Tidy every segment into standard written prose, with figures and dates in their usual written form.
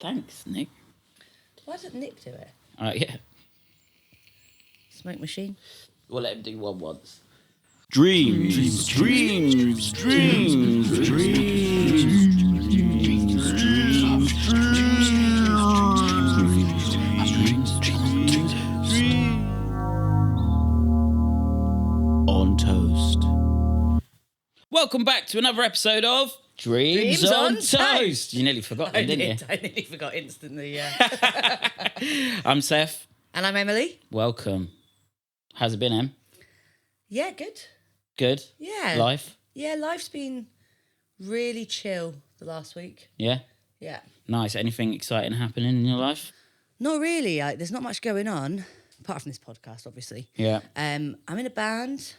Thanks, Nick. Why doesn't Nick do it? All right, yeah. Smoke machine. We'll let him do one once. Dreams. On toast. Welcome back to another episode of Dreams on Toast. You nearly forgot that, didn't you? I nearly forgot instantly, yeah. I'm Seth. And I'm Emily. Welcome. How's it been, Em? Yeah, good. Good? Yeah. Life? Yeah, life's been really chill the last week. Yeah? Yeah. Nice. Anything exciting happening in your life? Not really. There's not much going on, apart from this podcast, obviously. Yeah. I'm in a band.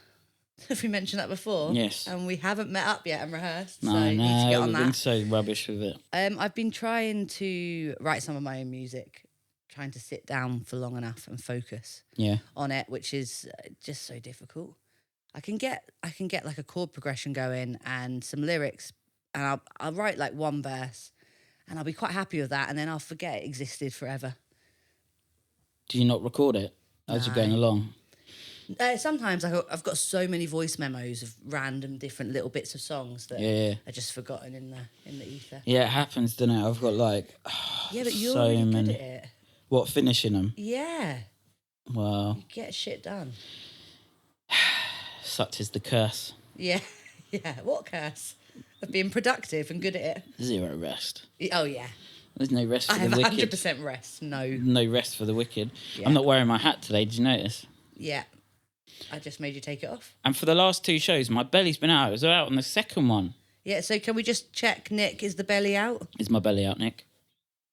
Have we mentioned that before? Yes. And we haven't met up yet and rehearsed. No, so need to get on we've been that. so rubbish with it. I've been trying to write some of my own music, trying to sit down for long enough and focus Yeah. on it, which is just so difficult. I can get like a chord progression going and some lyrics, and I'll write like one verse, and I'll be quite happy with that, and then I'll forget it existed forever. Do you not record it as you're going along? Sometimes I've got so many voice memos of random different little bits of songs that are just forgotten in the ether. Yeah, it happens, doesn't it? I've got like Yeah, but you're so really many. good at it. What, finishing them? Yeah, Well, you get shit done. such is the curse. Yeah, yeah. What curse of being productive and good at it? Zero rest. Oh yeah, There's no rest I for have the wicked. 100% rest. No. No rest for the wicked. Yeah. I'm not wearing my hat today, did you notice? Yeah, I just made you take it off. And for the last two shows, my belly's been out. It was out on the second one. Yeah, so can we just check, Nick, is the belly out? Is my belly out, Nick?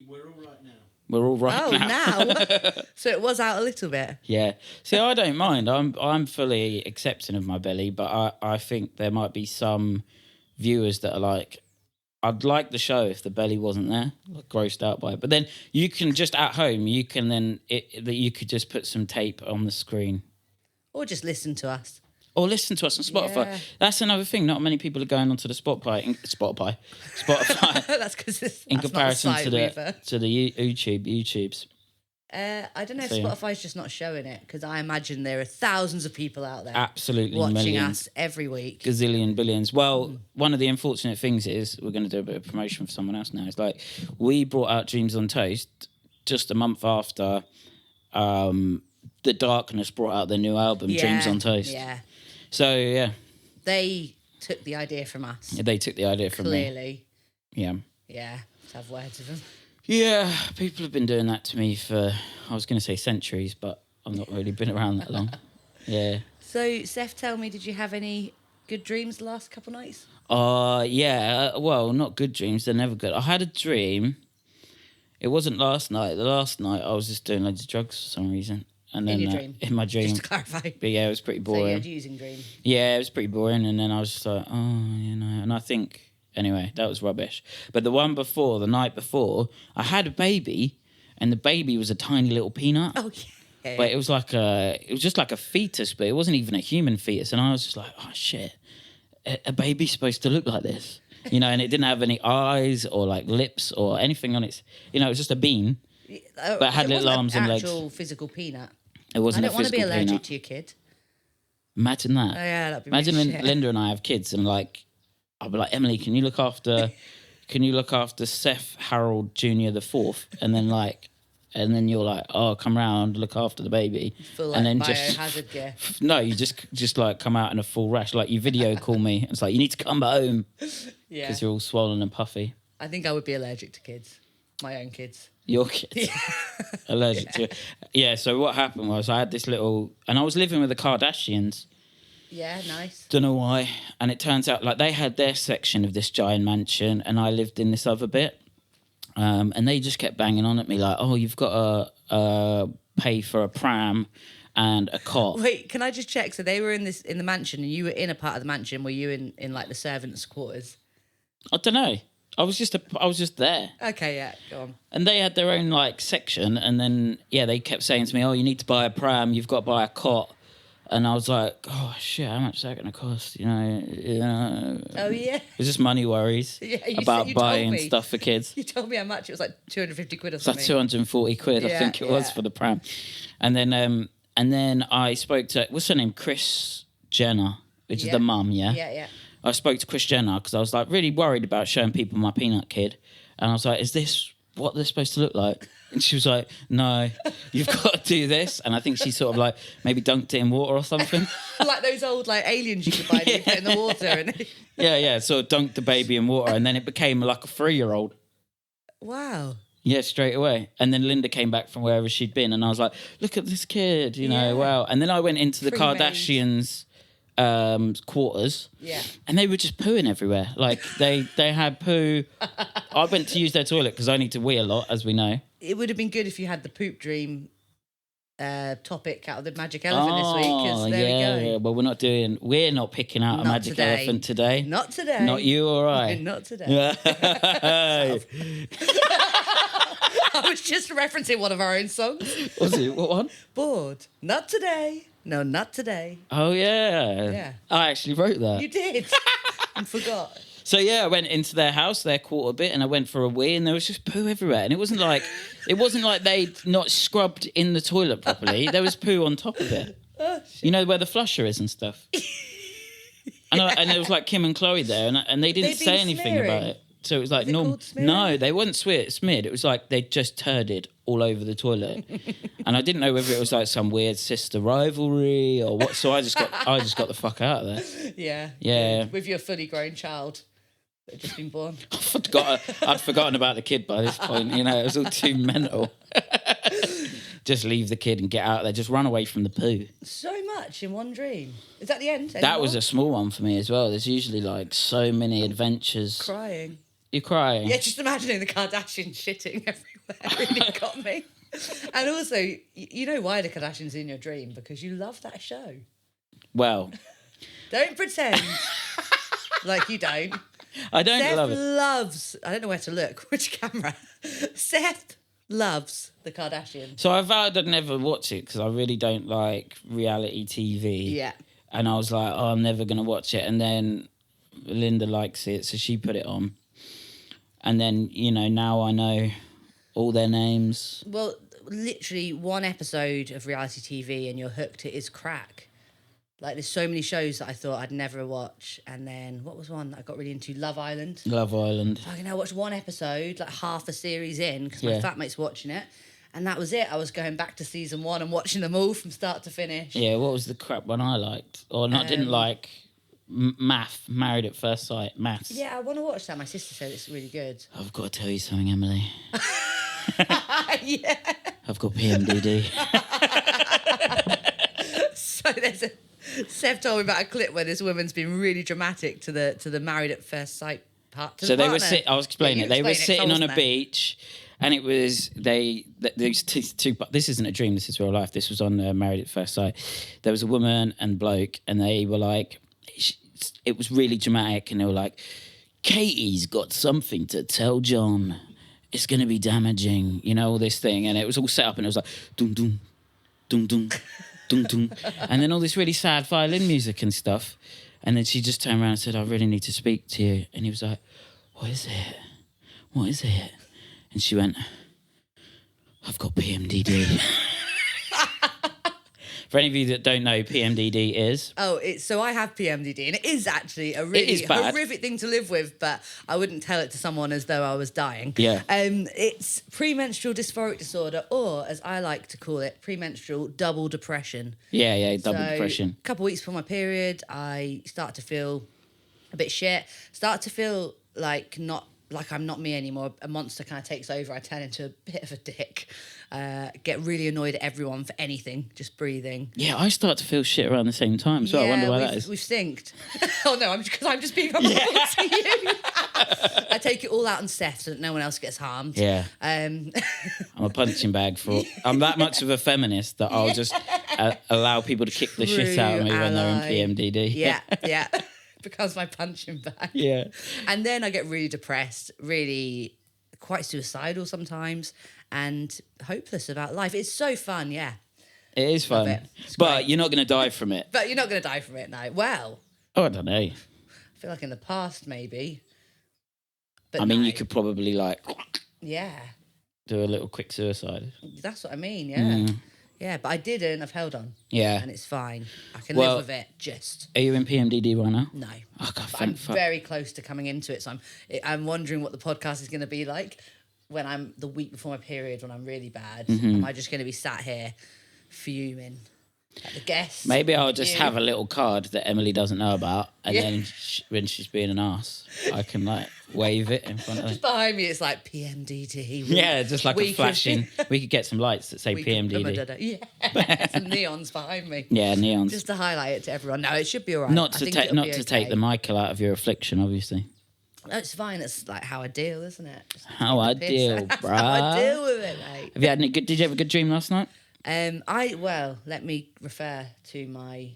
We're all right now. We're all right Oh, now. now? So it was out a little bit. Yeah. See, I don't mind. I'm fully accepting of my belly, but I think there might be some viewers that are like, I'd like the show if the belly wasn't there, like grossed out by it. But then you can just at home, you can then you could just put some tape on the screen. Or just listen to us. Or listen to us on Spotify. Yeah. That's another thing. Not many people are going onto the Spotify. That's because it's in that's comparison not a to site the YouTubes. I don't know if So, yeah. Spotify's just not showing it, because I imagine there are thousands of people out there Absolutely watching millions, us every week. gazillion, billions. Well, one of the unfortunate things is we're going to do a bit of promotion for someone else now. It's like we brought out Dreams on Toast just a month after The Darkness brought out their new album, Dreams on Toast. Yeah. So, yeah, They took the idea from us. they took the idea from me. Clearly. Yeah. Yeah. Let's have words with them. Yeah, people have been doing that to me for, I was going to say centuries, but I've not really been around that long. Yeah. So, Seth, tell me, did you have any good dreams the last couple nights? Yeah. Well, not good dreams. They're never good. I had a dream. It wasn't last night. The last night I was just doing loads of drugs for some reason. And then In your dream? in my dream. Just to clarify. But yeah, it was pretty So, boring. you had a using dream. Yeah, it was pretty boring. And then I was just like, and I think, anyway, that was rubbish. But the one before, the night before, I had a baby, and the baby was a tiny little peanut. Oh, yeah. But it was just like a fetus, but it wasn't even a human fetus. And I was just like, oh shit, a baby's supposed to look like this, and it didn't have any eyes or like lips or anything on its, it was just a bean, but it had little arms and legs. Actual physical peanut. It wasn't I a don't want to be physical allergic peanut. to your kid. Imagine that. Oh, yeah, that'd be Imagine really shit. Linda and I have kids, and like, I'll be like, Emily, can you look after Seth Harold Jr. the Fourth, and then you're like, oh, come round, look after the baby, Full, like, and then biohazard gear. no, you just like come out in a full rash, like you video call me. It's like you need to come home Yeah. because you're all swollen and puffy. I think I would be allergic to kids. My own kids. Your kids allergic to it. Yeah. So what happened was I had this little, and I was living with the Kardashians. Yeah, nice. Don't know why. And it turns out like they had their section of this giant mansion, and I lived in this other bit. And they just kept banging on at me like, oh, you've got to pay for a pram and a cot. Wait, can I just check? So they were in the mansion, and you were in a part of the mansion. Were you in like the servants' quarters? I don't know. I was just there. Okay, yeah, go on. And they had their own like section, and then they kept saying to me, oh, you need to buy a pram, you've got to buy a cot. And I was like, oh shit, how much is that going to cost? You know, Oh yeah. it's just money worries Yeah, about you told buying me. stuff for kids. You told me how much it was, like 250 quid or It's like something. 240 quid, I Yeah, think it was yeah. for the pram. And then I spoke to, what's her name? Chris Jenner, which is Yeah. the mum, yeah? Yeah. I spoke to Chris Jenner because I was like really worried about showing people my Peanut Kid. And I was like, is this what they're supposed to look like? And she was like, no, you've got to do this. And I think she sort of like maybe dunked it in water or something. Like those old like aliens you could buy that you put in the water. And Yeah. So dunked the baby in water and then it became like a 3-year-old. wow. Yeah, straight away. And then Linda came back from wherever she'd been and I was like, look at this kid, you know, Yeah. wow. And then I went into the Pre-made. Kardashians' quarters. Yeah. And they were just pooing everywhere. Like they had poo. I went to use their toilet because I need to wee a lot, as we know. It would have been good if you had the poop dream topic out of the magic elephant this week. 'Cause there we go. Yeah. Well, we're not picking out a Not magic today. elephant today. Not today. Not you or I. Not today. Yeah. I was just referencing one of our own songs. Was it? What one? Bored. Not today. No, not today. Oh, yeah. Yeah. I actually wrote that. You did. And forgot. So yeah, I went into their house, their quarter bit, and I went for a wee, and there was just poo everywhere. And it wasn't like they'd not scrubbed in the toilet properly. There was poo on top of it. Oh, shit. You know where the flusher is and stuff. And it was like Kim and Chloe there, and they didn't They'd been say anything about smearing? it. So it was like it normal. called smearing? No, they weren't smeared. It was like they just turded all over the toilet, and I didn't know whether it was like some weird sister rivalry or what. So I just got the fuck out of there. Yeah. Yeah. With your fully grown child that had just been born. I'd forgotten about the kid by this point. You know, it was all too mental. Just leave the kid and get out there. Just run away from the poo. So much in one dream. Is that the end? That was Anymore? a small one for me as well. There's usually like so many adventures. Crying. You're crying. Yeah, just imagining the Kardashians shitting everywhere really got me. And also, you know why the Kardashians are in your dream? Because you love that show. Well, Don't pretend like you don't. I don't Seth love it. loves, I don't know where to look, which camera. Seth loves the Kardashians. So I vowed I'd never watch it because I really don't like reality TV. Yeah. And I was like, oh, I'm never going to watch it. And then Linda likes it, so she put it on. And then, you know, now I know all their names. Well, literally one episode of reality TV and you're hooked. It is crack. Like, there's so many shows that I thought I'd never watch. And then, what was one that I got really into? Love Island. Love Island. Fucking hell, I watched one episode, like half the series in, because my Yeah. fat mate's watching it. And that was it. I was going back to season 1 and watching them all from start to finish. Yeah, what was the crap one I liked? Or not, didn't like? Math, Married at First Sight, maths. Yeah, I want to watch that. My sister said it's really good. I've got to tell you something, Emily. Yeah. I've got PMDD. So there's a... Seth told me about a clip where this woman's been really dramatic to the Married at First Sight part. To So the they were partner. I was explaining Yeah, it. They were explain it, 'cause I sitting on a wasn't there. beach, and it was these two. This isn't a dream. This is real life. This was on Married at First Sight. There was a woman and bloke, and they were like, it was really dramatic, and they were like, Katie's got something to tell John. It's going to be damaging, you know, all this thing, and it was all set up, and it was like, dum dum, dum dum. Dun, dun. And then all this really sad violin music and stuff. And then she just turned around and said, I really need to speak to you. And he was like, what is it? What is it? And she went, I've got PMDD. For any of you that don't know, PMDD is... Oh, so I have PMDD, and it is actually a really is bad. horrific thing to live with, but I wouldn't tell it to someone as though I was dying. Yeah. It's premenstrual dysphoric disorder, or as I like to call it, premenstrual double depression. Yeah, double So, depression. A couple of weeks before my period, I start to feel a bit shit. Start to feel like I'm not me anymore. A monster kind of takes over. I turn into a bit of a dick. Get really annoyed at everyone for anything, just breathing. Yeah, I start to feel shit around the same time, so I wonder why that is. We've synced. Oh no, because I'm just being vulnerable to you. I take it all out on Seth so that no one else gets harmed. Yeah. Um, I'm a punching bag for... I'm that much of a feminist that I'll just allow people to kick the shit out of me when they're ally. in PMDD. yeah. Becomes my punching bag. Yeah. And then I get really depressed, really quite suicidal sometimes, and hopeless about life. It's so fun, yeah. It is Love fun. it. It's But great. you're not going to die from it. But you're not going to die from it now. Well, Oh, I don't know. I feel like in the past, maybe. But I mean, no. you could probably like Yeah. do a little quick suicide. That's what I mean, yeah. Yeah, but I didn't. I've held on. Yeah. And it's fine. I can Well- live with it, just. Are you in PMDD right now? No. Oh, God, But I'm thank fuck. very close to coming into it, so I'm wondering what the podcast is going to be like when I'm the week before my period, when I'm really bad. Mm-hmm. Am I just going to be sat here fuming at the guests? Maybe I'll just You? have a little card that Emily doesn't know about, and Yeah. then when she's being an ass, I can like wave it in front of her. Just behind me, it's like PMDD. Yeah, just like We a could- flashing. We could get some lights that say PMDD. Yeah, some neons behind me. Yeah, neons. Just to highlight it to everyone. No, it should be all right. not I to think take it'll not be to take okay. the Michael out of your affliction, obviously. No, it's fine. It's like how I deal, isn't it? Just How I take the piss. deal, That's how I bruh. deal with it, mate. Have you had any good? Did you have a good dream last night? Let me refer to my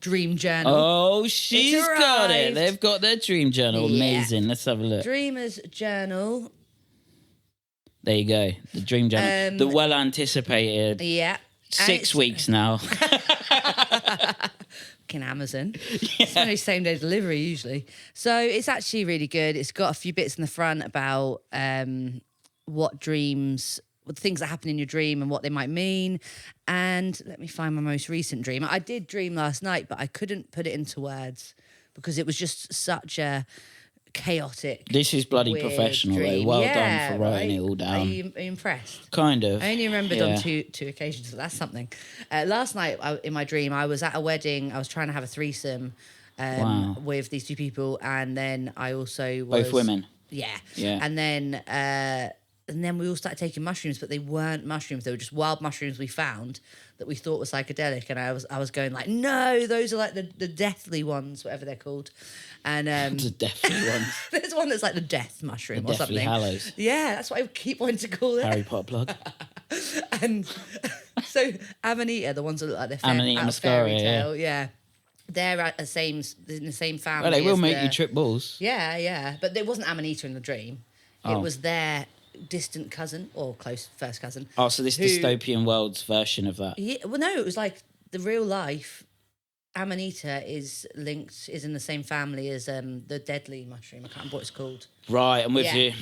dream journal. Oh, she's got it. arrived. They've got their dream journal. Yeah. Amazing. Let's have a look. Dreamer's journal. There you go. The dream journal. The well anticipated. Yeah. And 6 it's- weeks now. Fucking Amazon. It's only same day delivery usually. So it's actually really good. It's got a few bits in the front about what things that happen in your dream and what they might mean. And let me find my most recent dream. I did dream last night, but I couldn't put it into words because it was just such a chaotic. This is bloody weird professional, though. dream. Well Yeah, done for writing right? it all Are down. you impressed? Kind of. I only remembered Yeah. on two occasions, so that's something. Last night, in my dream, I was at a wedding. I was trying to have a threesome Wow. with these two people, and then I also was Both women. Yeah, Yeah. And then we all started taking mushrooms, but they weren't mushrooms. They were just wild mushrooms we found that we thought were psychedelic. And I was going like, no, those are like the deathly ones, whatever they're called. And It's a definitely one. there's one that's like the death mushroom The or Deathly something. Hallows. Yeah, that's what I keep wanting to call it. Harry Potter plug. And so Amanita, the ones that look like they're Amanita out of fairy muscaria, tale, yeah. They're in the same family. Well, they will as make the- you trip balls. Yeah, yeah. But there wasn't Amanita in the dream. Oh. It was their distant cousin or close first cousin. Oh, so this Who- dystopian world's version of that. Yeah, well, no, it was like the real life. Amanita is in the same family as the deadly mushroom. I can't remember what it's called. Right, I'm with Yeah. you.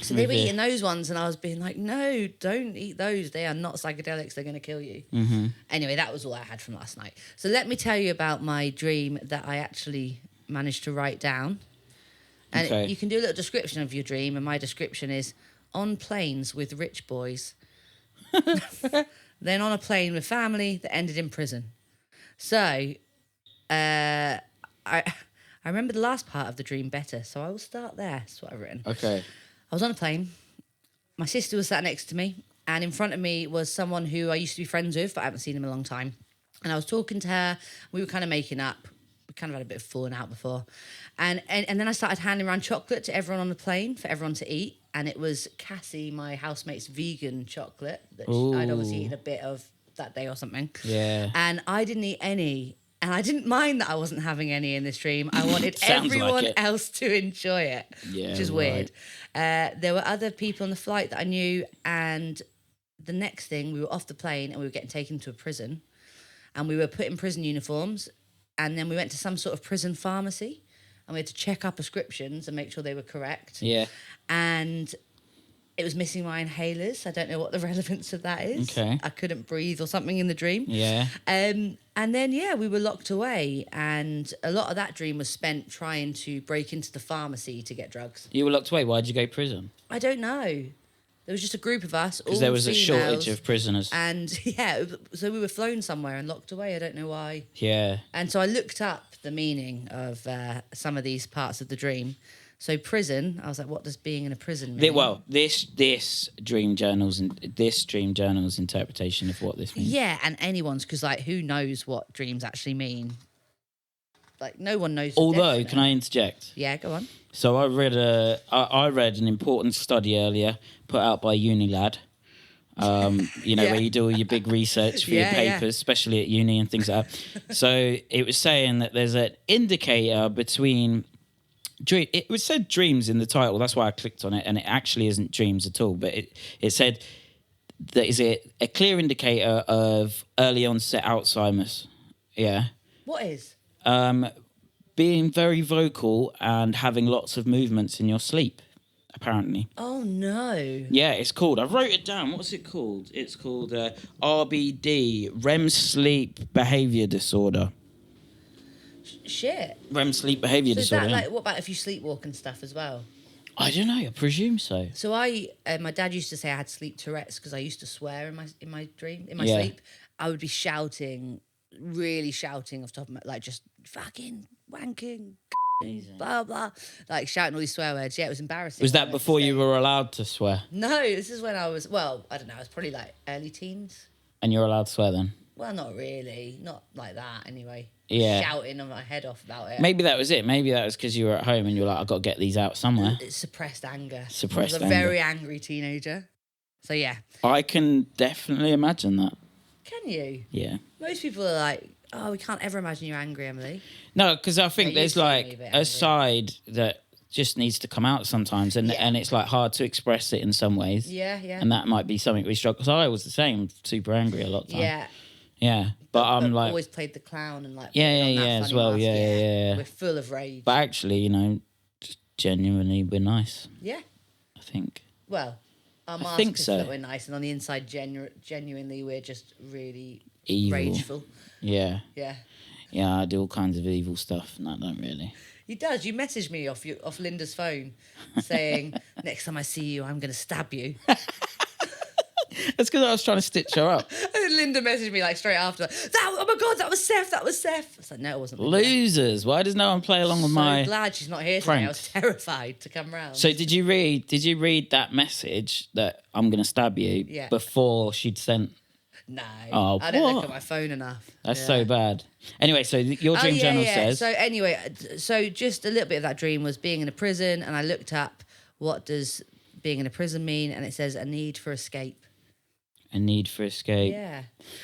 So they were With you. eating those ones, and I was being like, no, don't eat those. They are not psychedelics. They're going to kill you. Mm-hmm. Anyway, that was all I had from last night. So let me tell you about my dream that I actually managed to write down. And Okay. you can do a little description of your dream, and my description is on planes with rich boys. Then on a plane with family that ended in prison. So I remember the last part of the dream better, so I will start there. That's what I've written. Okay. I was on a plane. My sister was sat next to me, and in front of me was someone who I used to be friends with, but I haven't seen him in a long time. And I was talking to her. We were kind of making up. We kind of had a bit of falling out before. And then I started handing around chocolate to everyone on the plane for everyone to eat. And it was Cassie, my housemate's vegan chocolate that I'd obviously Ooh. eaten a bit of that day or something. Yeah. And I didn't eat any. And I didn't mind that I wasn't having any in this dream. I wanted Sounds like everyone it. else to enjoy it, Yeah, which is weird. There were other people on the flight that I knew. And the next thing, we were off the plane and we were getting taken to a prison. And we were put in prison uniforms. And then we went to some sort of prison pharmacy. And we had to check our prescriptions and make sure they were correct. Yeah. And it was missing my inhalers. I don't know what the relevance of that is. Okay. I couldn't breathe or something in the dream. Yeah. And then, we were locked away. And a lot of that dream was spent trying to break into the pharmacy to get drugs. You were locked away. Why'd you go to prison? I don't know. There was just a group of us. Because all there was a females, shortage of prisoners. And so we were flown somewhere and locked away. I don't know why. Yeah. And so I looked up the meaning of some of these parts of the dream. So prison, I was like, what does being in a prison mean? This dream journal's interpretation of what this means. Yeah, and anyone's, because like, who knows what dreams actually mean? Like, no one knows. for Although, definite. can I interject? Yeah, go on. So I read an important study earlier put out by Unilad. Yeah. Where you do all your big research for your Yeah, yeah. papers, especially at uni and things like that. So it was saying that there's an indicator between dream. It said dreams in the title. That's why I clicked on it, and it actually isn't dreams at all. But it said that is a clear indicator of early onset Alzheimer's. Yeah. What is? Being very vocal and having lots of movements in your sleep, apparently. Oh no. Yeah, it's called. I wrote it down. What's it called? It's called RBD, REM sleep behavior disorder. Shit. REM sleep behavior So is disorder. that yeah. like, what about if you sleepwalk and stuff as well? I don't know. I presume so. So my dad used to say I had sleep Tourette's because I used to swear in my Yeah. sleep. I would be shouting, really shouting off the top of my, like just fucking wanking, blah blah, like shouting all these swear words. Yeah, it was embarrassing. Was when I that went to before you Spain. were allowed to swear? No, this is when I was. Well, I don't know. I was probably like early teens. And you're allowed to swear then? Well, not really, not like that. Anyway. Yeah. Shouting on my head off about it. Maybe that was it. Maybe that was because you were at home and you were like, I've got to get these out somewhere. It's suppressed anger. Suppressed I was a anger. very angry teenager. So yeah. I can definitely imagine that. Can you? Yeah. Most people are like, oh, we can't ever imagine you're angry, Emily. No, because I think Yeah, you there's seem a like bit a angry. side that just needs to come out sometimes, and Yeah. it's like hard to express it in some ways. Yeah, yeah. And that might be something we struggle. Because I was the same, super angry a lot of time. Yeah. Yeah. But I'm like, always played the clown and like Yeah, putting on yeah, that yeah, as funny well. mask. Yeah, yeah, yeah. We're full of rage. but actually, just genuinely, we're nice. Yeah. I think. Well, our mask think is so. that we're nice, and on the inside, genuinely, we're just really Evil. rageful. Yeah. Yeah. Yeah, I do all kinds of evil stuff. No, I don't really. He does. You messaged me off Linda's phone saying, next time I see you, I'm going to stab you. That's because I was trying to stitch her up. And then Linda messaged me like straight after. Oh my God, that was Seth. That was Seth. I was like, no, it wasn't. Linda. Losers. Why does no one play along with So my... glad she's not here today. I was pranks. terrified to come round. So did you read that message that I'm going to stab you Yeah. before she'd sent... No, Oh, I don't look what? at my phone enough. That's Yeah. so bad. Anyway, so your dream journal says... So anyway, so just a little bit of that dream was being in a prison, and I looked up what does being in a prison mean, and it says a need for escape. A need for escape. Yeah,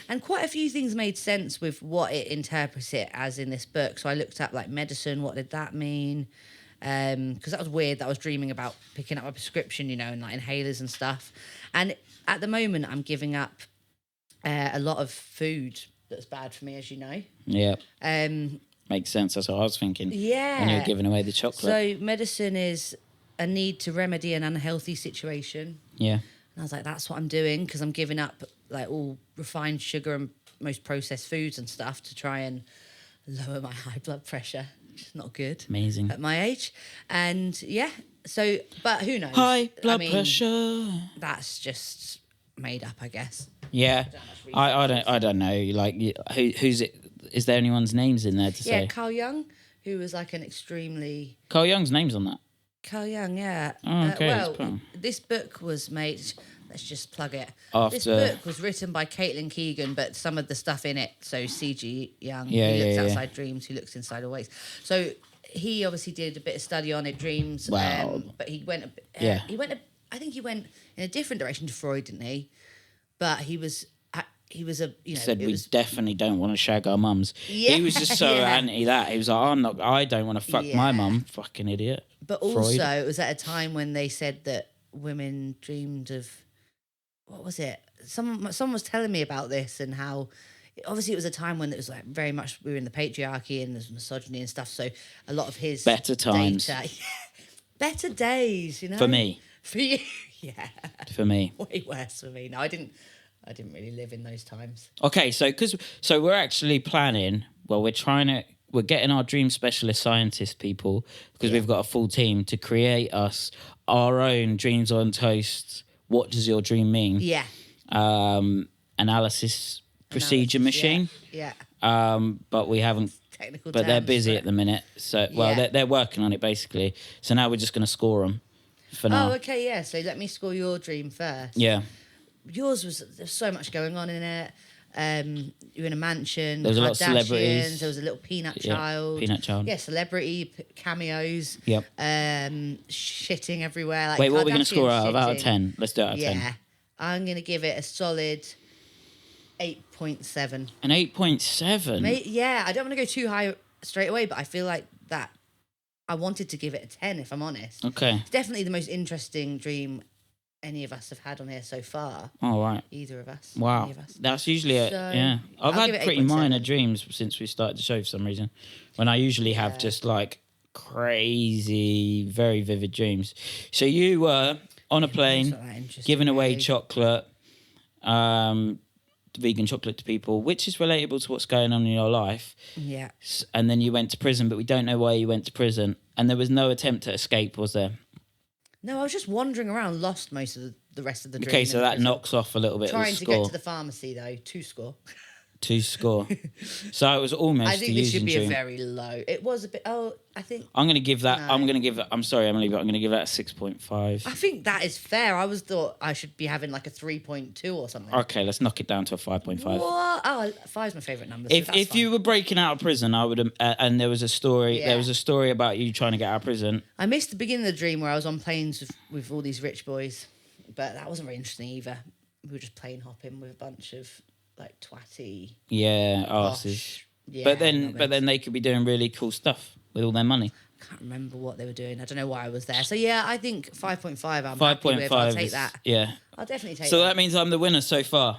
and quite a few things made sense with what it interprets it as in this book. So I looked up like medicine. What did that mean? Because that was weird. That I was dreaming about picking up a prescription, and like inhalers and stuff. And at the moment, I'm giving up a lot of food that's bad for me, as you know. Yeah. Um, Makes sense. That's what I was thinking. yeah. When you were giving away the chocolate. So medicine is a need to remedy an unhealthy situation. yeah. And I was like, that's what I'm doing because I'm giving up like all refined sugar and most processed foods and stuff to try and lower my high blood pressure, which is not good Amazing. at my age. And yeah, so, but who knows? High blood I mean, pressure. That's just made up, I guess. Yeah. I don't know. Like, who's it? Is there anyone's names in there to Yeah, say? Carl Jung, who was like an extremely... Carl Jung's name's on that. Carl Jung, yeah. Oh, okay, well, that's fine. this book was made. Let's just plug it. This After- book was written by Caitlin Keegan, but some of the stuff in it. So C.G. Young, Yeah, who looks yeah, yeah. outside dreams, who looks inside awakes. So he obviously did a bit of study on it, dreams. Wow. But he went. Yeah. I think he went in a different direction to Freud, didn't he? But he was a. Said it we was, definitely don't want to shag our mums. Yeah, He was just so yeah. anti that. He was like, I don't want to fuck my Yeah. mum. Fucking idiot. But Freud. also, it was at a time when they said that women dreamed of, what was it? Someone was telling me about this and how, obviously, it was a time when it was like very much we were in the patriarchy and there's misogyny and stuff. So a lot of his Better times. data, better days, For me. for you, yeah, For me. way worse for me. No, I didn't really live in those times. Okay, so we're actually planning. Well, we're getting our dream specialist scientist people because we've got a full team to create us our own dreams on toast. What does your dream mean? Yeah, Analysis procedure machine. Yeah, But we haven't. technical. But they're terms busy for at the minute. So Yeah. they're working on it basically. So now we're just going to score them for now. Oh, okay, yeah. So let me score your dream first. Yeah. Yours there's so much going on in it. You're in a mansion. There was a lot of Kardashians, celebrities. There was a little peanut Yeah, child. peanut child. Yeah, celebrity cameos. Yep. Shitting everywhere. Like Wait, what are we going to Kardashian score out of shitting. 10? Let's do it out of 10. Yeah, I'm going to give it a solid 8.7. An 8.7. Yeah, I don't want to go too high straight away, but I feel like that I wanted to give it a 10 if I'm honest. Okay. It's definitely the most interesting dream any of us have had on here so far. Oh, right. Either of us. Wow. Any of us. That's usually it. So, Yeah. I've I'll give had it pretty 8.7. minor dreams since we started the show for some reason. When I usually have just like crazy, very vivid dreams. So you were on a plane, It's not that interesting, giving away really. chocolate, vegan chocolate to people, which is relatable to what's going on in your life. Yeah. And then you went to prison, but we don't know why you went to prison. And there was no attempt at escape, was there? No, I was just wandering around, lost most of the rest of the dream. Okay, so in that prison. knocks off a little bit of Trying the to score. get to the pharmacy, though, 2 score. 2 score. So it was almost I think a this should using be dream. a very low. It was a bit. Oh, I think. I'm going to give that. No. I'm sorry, Emily, but I'm going to give that a 6.5. I think that is fair. I was thought I should be having like a 3.2 or something. Okay, let's knock it down to a 5.5. What? Oh, 5's my favourite number. If you were breaking out of prison, I would. And there was a story. Yeah. There was a story about you trying to get out of prison. I missed the beginning of the dream where I was on planes with all these rich boys, but that wasn't very interesting either. We were just plane hopping with a bunch of like twatty. Yeah, posh- arses. Yeah, but then knobheads. they could be doing really cool stuff with all their money. Can't remember what they were doing. I don't know why I was there. So yeah, I think 5.5. I'm happy with. 5.5. I'll take is- that. Yeah. I'll definitely take So that. that means I'm the winner so far.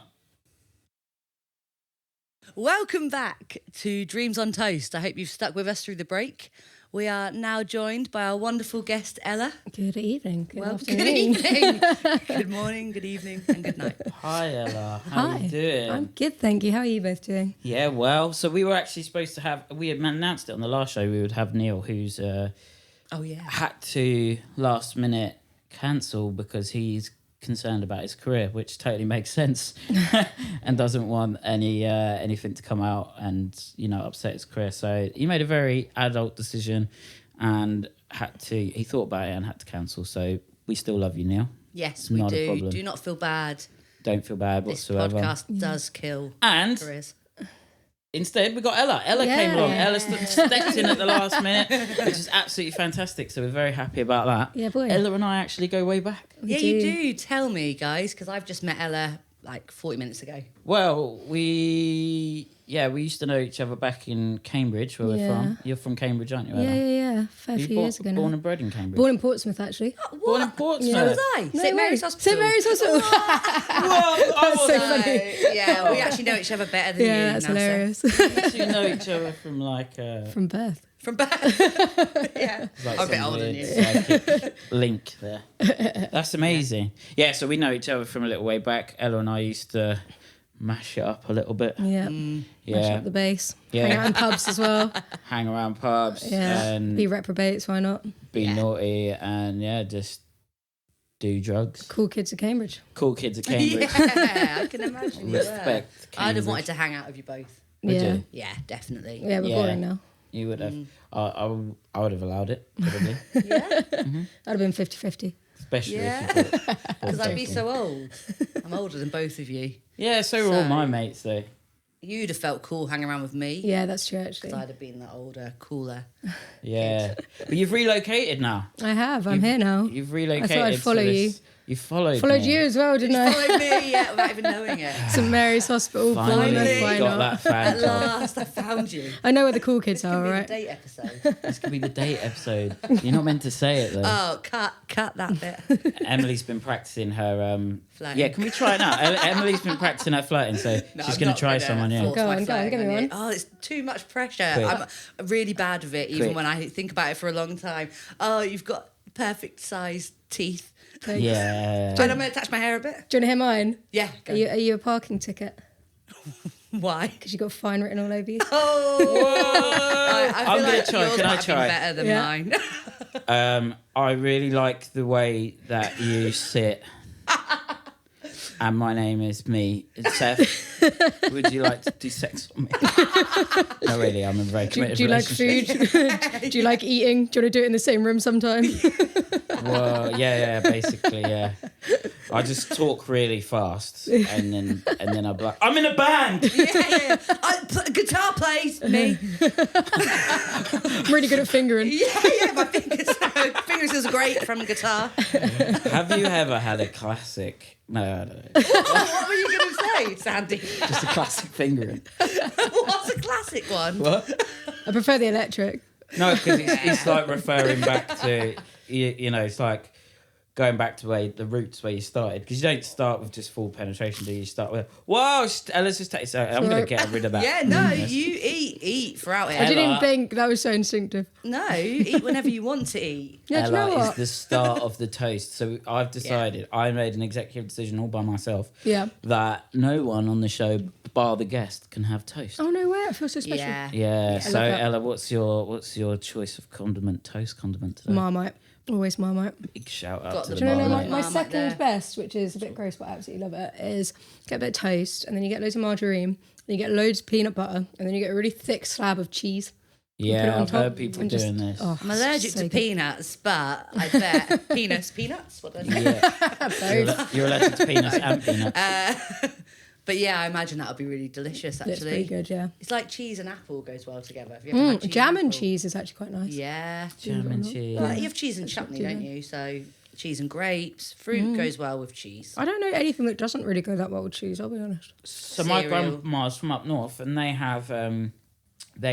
Welcome back to Dreams on Toast. I hope you've stuck with us through the break. We are now joined by our wonderful guest, Ella. Good evening. Good Good afternoon. evening. Good morning, good evening, and good night. Hi, Ella. How Hi. you doing? I'm good, thank you. How are you both doing? Yeah, well, so we were actually supposed to have. We had announced it on the last show. We would have Neil, who's Oh, yeah. had to last minute cancel because he's concerned about his career, which totally makes sense, and doesn't want anything to come out and upset his career. So he made a very adult decision, and he thought about it and had to cancel. So we still love you, Neil. Yes, It's we not a do. problem. Do not feel bad. Don't feel bad This whatsoever. podcast does kill And careers. instead, we got Ella. Ella came Yeah. along. Ella stepped in at the last minute, which is absolutely fantastic. So we're very happy about that. Yeah, boy. Ella and I actually go way back. Yeah, you do. Tell me, guys, because I've just met Ella like 40 minutes ago. Well, we used to know each other back in Cambridge, where we're Yeah. from. You're from Cambridge, aren't you, Ella? Yeah. Fair Were you few years ago now. born and bred in Cambridge. Born in Portsmouth, actually. Born in Portsmouth. So was I. No St way. Mary's Hospital. St Mary's Hospital. Whoa, so No, funny. yeah, we actually know each other better than you. Yeah, that's now, hilarious. So you know each other from like From birth. From back. Yeah. like I'm a bit some older than weird you. psychic link there. That's amazing. Yeah, so we know each other from a little way back. Ella and I used to mash it up a little bit. Yeah. Mm. Mash Yeah, up the base. Yeah. Hang out in pubs as well. hang around pubs Yeah. and Be reprobates, why not? be Yeah. naughty and just do drugs. Cool kids of Cambridge. Cool kids at Cambridge. Yeah, I can imagine. You were. Respect. I'd have Cambridge. wanted to hang out with you both. Would yeah. you? Yeah, definitely. Yeah, we're Yeah. boring now. You would have. I would have allowed it, probably. Yeah, That'd have been 50-50. Especially Yeah. if you thought. because I'd be so old. I'm older than both of you. Yeah, so were all So- my mates, though. You'd have felt cool hanging around with me. Yeah, that's true, actually. Because I'd have been the older, cooler. Yeah. But you've relocated now. I have. I'm here now. You've relocated. I'd follow so you. this- You followed Followed me. you as well, didn't I? Follow me, yeah, without even knowing it. St Mary's Hospital, Finally, Bournemouth, why got not? that fan At club. last, I found you. I know where the cool kids This are, could be right? the date episode. This could be the date episode. You're not meant to say it though. Oh, cut that bit. Emily's been practicing her. Flirting. Yeah, can we try it now? Emily's been practicing her flirting, so No, she's I'm going not to try gonna someone. Yeah. force Go my on, flirting give me on you. one. Oh, it's too much pressure. Quick. I'm really bad with it, even Quick. when I think about it for a long time. Oh, you've got perfect sized teeth. Thanks. Yeah. And I'm going to touch my hair a bit. Do you want to hear mine? Yeah. Go. Are you a parking ticket? Why? Because you got fine written all over you. Oh, I feel I'm gonna like try. yours Can I might have been try? better than Yeah. mine. I really like the way that you sit. And my name is me, Seth. Would you like to do sex with me? No, really, I'm in a very Do committed you like relationship. food? Do you like eating? Do you want to do it in the same room sometime? Well, yeah, basically, yeah. I just talk really fast, and then I'll be like, I'm in a band. Yeah. Guitar plays me. I'm really good at fingering. Yeah, my fingers is great from the guitar. Have you ever had a classic? No, I don't know. What were you going to say, Sandy? Just a classic fingering. What's a classic one? What? I prefer the electric. No, because it's like referring back to, you know, it's like going back to the roots where you started, because you don't start with just full penetration, do you? You start with, whoa, let's just take it. So I'm going to get rid of that. Yeah, no, you eat throughout it. I didn't even think that was so instinctive. No, eat whenever you want to eat. Yeah, do you know Ella is what? the start of the toast. So I've decided, I made an executive decision all by myself, Yeah. that no one on the show, bar the guest, can have toast. Oh no way! I feel so special. Yeah. Yeah. So love that. Ella, what's your choice of toast condiment today? Marmite. Always Marmite. Big shout out Got to the the Do you know my Marmite. Marmite. second there. best, which is a bit gross, but I absolutely love it, is get a bit of toast and then you get loads of margarine, then you get loads of peanut butter, and then you get a really thick slab of cheese. put it Yeah, on I've top heard people and just- doing this. Oh, I'm allergic so to good. peanuts, but I bet peanuts. What did I say? Yeah. You're allergic to peanuts and peanuts. But yeah, I imagine that would be really delicious. Actually, It's pretty good, yeah. It's like cheese and apple goes well together. Have you ever had cheese Jam and apple? cheese is actually quite nice. Yeah. Jam and cheese. Well, you have cheese and chutney, don't you? So cheese and grapes. Fruit goes well with cheese. I don't know anything that doesn't really go that well with cheese, I'll be honest. So my Cereal. grandma's from up north, and they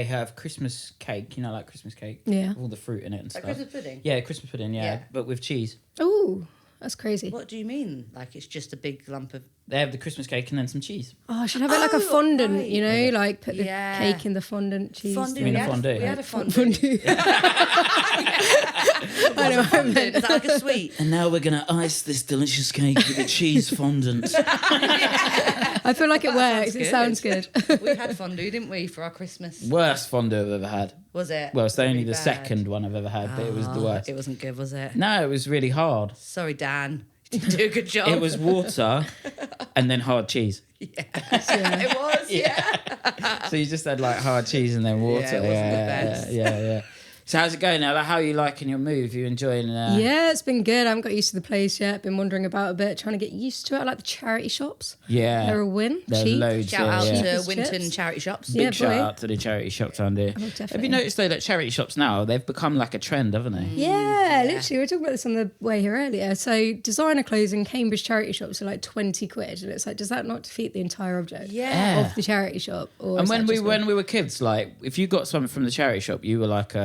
have Christmas cake. You know, like Christmas cake. Yeah. With all the fruit in it and Like stuff. Christmas pudding. Yeah, Christmas pudding. Yeah, Yeah. but with cheese. Ooh, that's crazy. What do you mean? Like it's just a big lump of? They have the Christmas cake and then some cheese. Oh, I should have it like a Oh, fondant, right. you know, like put the Yeah. cake in the fondant cheese. Fondue. You mean We a had fondue? we had a fondue. Fondue. I know. What is that like a sweet? And now we're gonna ice this delicious cake with a cheese fondant. I feel like it That works. It sounds sounds good. We had fondue, didn't we, for our Christmas? Worst fondue I've ever had. Was it? Well, it's only Really the bad? second one I've ever had, but it was the worst. It wasn't good, was it? No, it was really hard. Sorry, Dan. You didn't do a good job. It was water and then hard cheese. It was. Yeah. So you just had like hard cheese and then water. Yeah, it wasn't the best. Yeah. So how's it going now? Like, how are you liking your move? You enjoying? Yeah, it's been good. I haven't got used to the place yet. Been wandering about a bit, trying to get used to it. I like the charity shops. Yeah. They're a win. There's Cheap. loads. Shout out yeah. to Cheapest Winton chips. charity shops. Yeah, Big shout boy. out to the charity shops around here. Have definitely. you noticed though that charity shops now, they've become like a trend, haven't they? Yeah, literally. We were talking about this on the way here earlier. So designer clothes in Cambridge charity shops are like 20 quid. And it's like, does that not defeat the entire object Yeah. of the charity shop? Or And is when that just when we were kids, like if you got something from the charity shop, you were like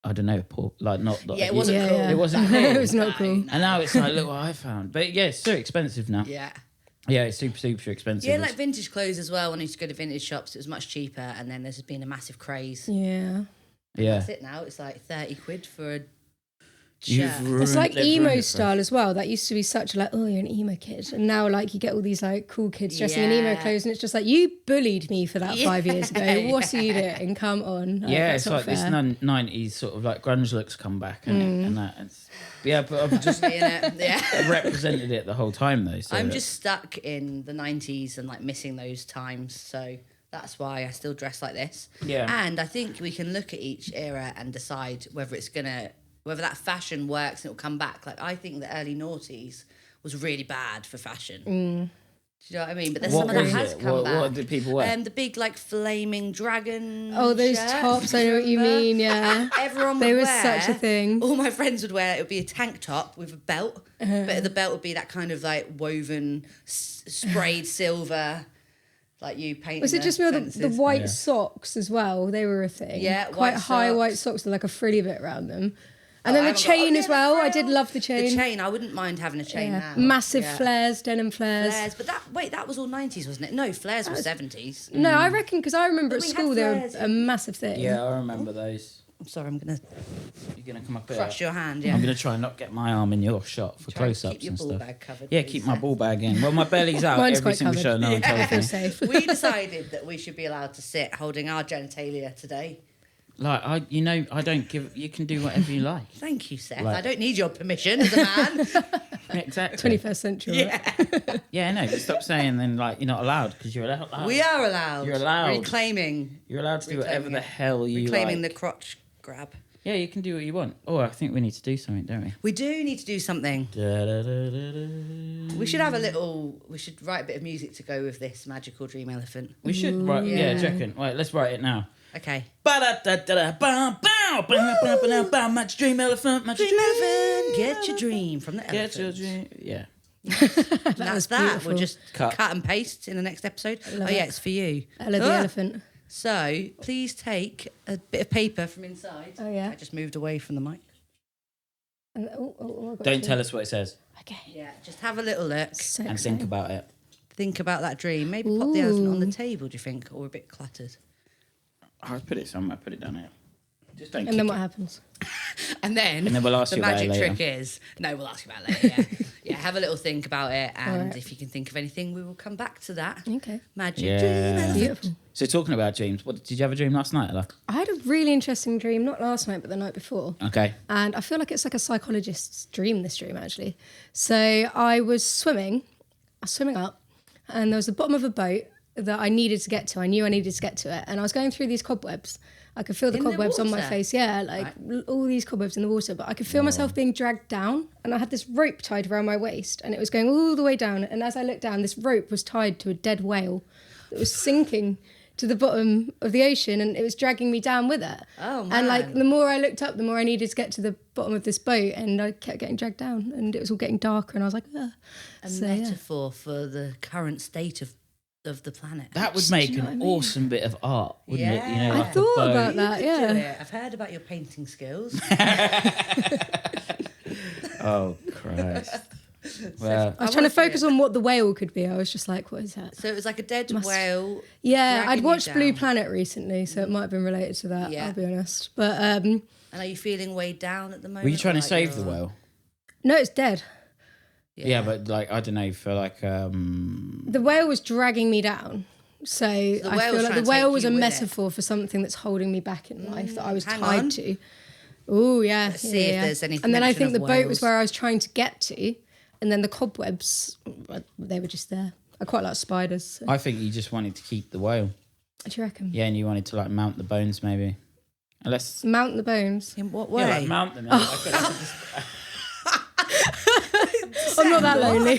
I don't know, poor, like not. Yeah, it wasn't Yeah, cool. yeah. It wasn't cool. it was not cool. And now it's like, look what I found. But yeah, it's so expensive now. Yeah. Yeah, it's super expensive. Yeah, like vintage clothes as well. When I used to go to vintage shops, it was much cheaper. And then there's been a massive craze. Yeah. yeah. That's it now. It's like 30 quid for a You've shirt. ruined- It's like they've emo ruined it for style as well. That used to be such like, oh, you're an emo kid. And now like you get all these like cool kids dressing in emo Yeah. clothes and it's just like, you bullied me for that 5 years ago. Yeah. What are you doing? Come on. Like, Yeah, that's it's not like this fair. 90s sort of like grunge looks come back and that. Yeah, but I've just Yeah. represented it the whole time though. So I'm just stuck in the 90s and like missing those times. So that's why I still dress like this. Yeah. And I think we can look at each era and decide whether whether that fashion works and it'll come back. Like I think the early noughties was really bad for fashion. Do you know what I mean? But there's What some of that was has it? come back. What did people wear? The big like flaming dragon. Oh, those shirts, tops, I know what you remember? mean, yeah. Everyone They would were wear, such a thing. All my friends would wear it. Would be a tank top with a belt, but the belt would be that kind of like woven, sprayed silver, like you painted. Was it just me or the fences. white Yeah. socks as well? They were a thing. Yeah, quite white high socks. white socks with like a frilly bit around them. And Oh, then I the haven't got- chain yeah, as the well. I frill. did love the chain. The chain, I wouldn't mind having a chain Yeah. now. Massive Yeah. flares, denim flares. Flares, but that was all 90s, wasn't it? No, flares were 70s. No, I reckon because I remember at we had school they were flares, a massive thing. yeah, I remember those. I'm sorry, I'm gonna You're gonna come up here. crush your hand. Yeah, I'm gonna try and not get my arm in your shot for Try and close-ups keep your and ball stuff. bag covered. Yeah, please, keep my Seth. ball bag in. Well, my belly's out Mine's every quite single covered. show. No one I tells feel me. safe. We decided that we should be allowed to sit holding our genitalia today. Like I don't give. You can do whatever you like. Thank you, Seth. Like- I don't need your permission as a man. Exactly. 21st century. Right? Yeah, no. But stop saying then like you're not allowed because you're allowed. We are allowed. You're allowed. Reclaiming You're allowed to do whatever Reclaiming the it. hell you reclaiming like. the crotch grab. Yeah, you can do what you want. Oh, I think we need to do something, don't we? We do need to do something. Da-da-da-da-da. We should have a little. We should write a bit of music to go with this magical dream elephant. We should write. Yeah, Yeah. do you reckon? Right, let's write it now. Okay. Ba-da-da-da-da-ba-bow, Magic dream elephant, magic Dream elephant, get your dream from the Get elephant. your dream. Yeah. That's that. beautiful. We'll just Cut. cut and paste in the next episode. love Yeah, it. it's for you. Ella the Ah. elephant. So please take a bit of paper from inside. Oh, yeah. I just moved away from the mic. And, I got Don't to- tell us what it says Okay. Yeah, just have a little look. So and exciting. think about it. Think about that dream. Maybe pop the elephant on the Ooh. table, do you think? Or a bit cluttered. I'll put it somewhere. Put it down here. Just don't. And then kick what it. happens? And then we'll ask the you about it magic later. trick is... No, we'll ask you about it later, yeah. Yeah, have a little think about it. And Alright. if you can think of anything, we will come back to that. Okay. Magic Yeah. dream elephant. Beautiful. So talking about dreams, what did you have a dream last night, Ella? I had a really interesting dream, not last night, but the night before. Okay. And I feel like it's like a psychologist's dream, this dream, actually. So I was swimming up, and there was the bottom of a boat that I needed to get to. I knew I needed to get to it. And I was going through these cobwebs. I could feel the In the cobwebs on my water? face. Yeah, like all these cobwebs in the water. But I could feel myself being dragged down. And I had this rope tied around my waist. And it was going all the way down. And as I looked down, this rope was tied to a dead whale that was sinking to the bottom of the ocean. And it was dragging me down with it. Oh, And like man. the more I looked up, the more I needed to get to the bottom of this boat. And I kept getting dragged down. And it was all getting darker. And I was like, ugh. A So, yeah. metaphor for the current state of the planet. That would make you know an what I mean? awesome bit of art, wouldn't it? You know, Yeah. I like a thought boat. about that, Do yeah. it. I've heard about your painting skills. Oh Christ! Well, I was trying to focus on what the whale could be. I was just like, what is that? So it was like a dead whale. Yeah, dragging I'd you watched Blue down. Planet recently, so it might have been related to that, Yeah. I'll be honest. But And are you feeling weighed down at the moment? were you trying or to like save the you're- whale? no, it's dead. Yeah, but like I don't know, for like The whale was dragging me down. So I whale feel was like trying the to whale take was you a with it. metaphor for something that's holding me back in life that I was hang tied on. to. Oh, yeah. Let's see if there's any And then I connection think the of boat was whales. where I was trying to get to. And then the cobwebs, they were just there. I quite like spiders. So. I think you just wanted to keep the whale. What do you reckon? Yeah, and you wanted to like mount the bones, maybe. Unless Mount the bones. In what way? yeah, like mount them. I could just- I'm not that lonely.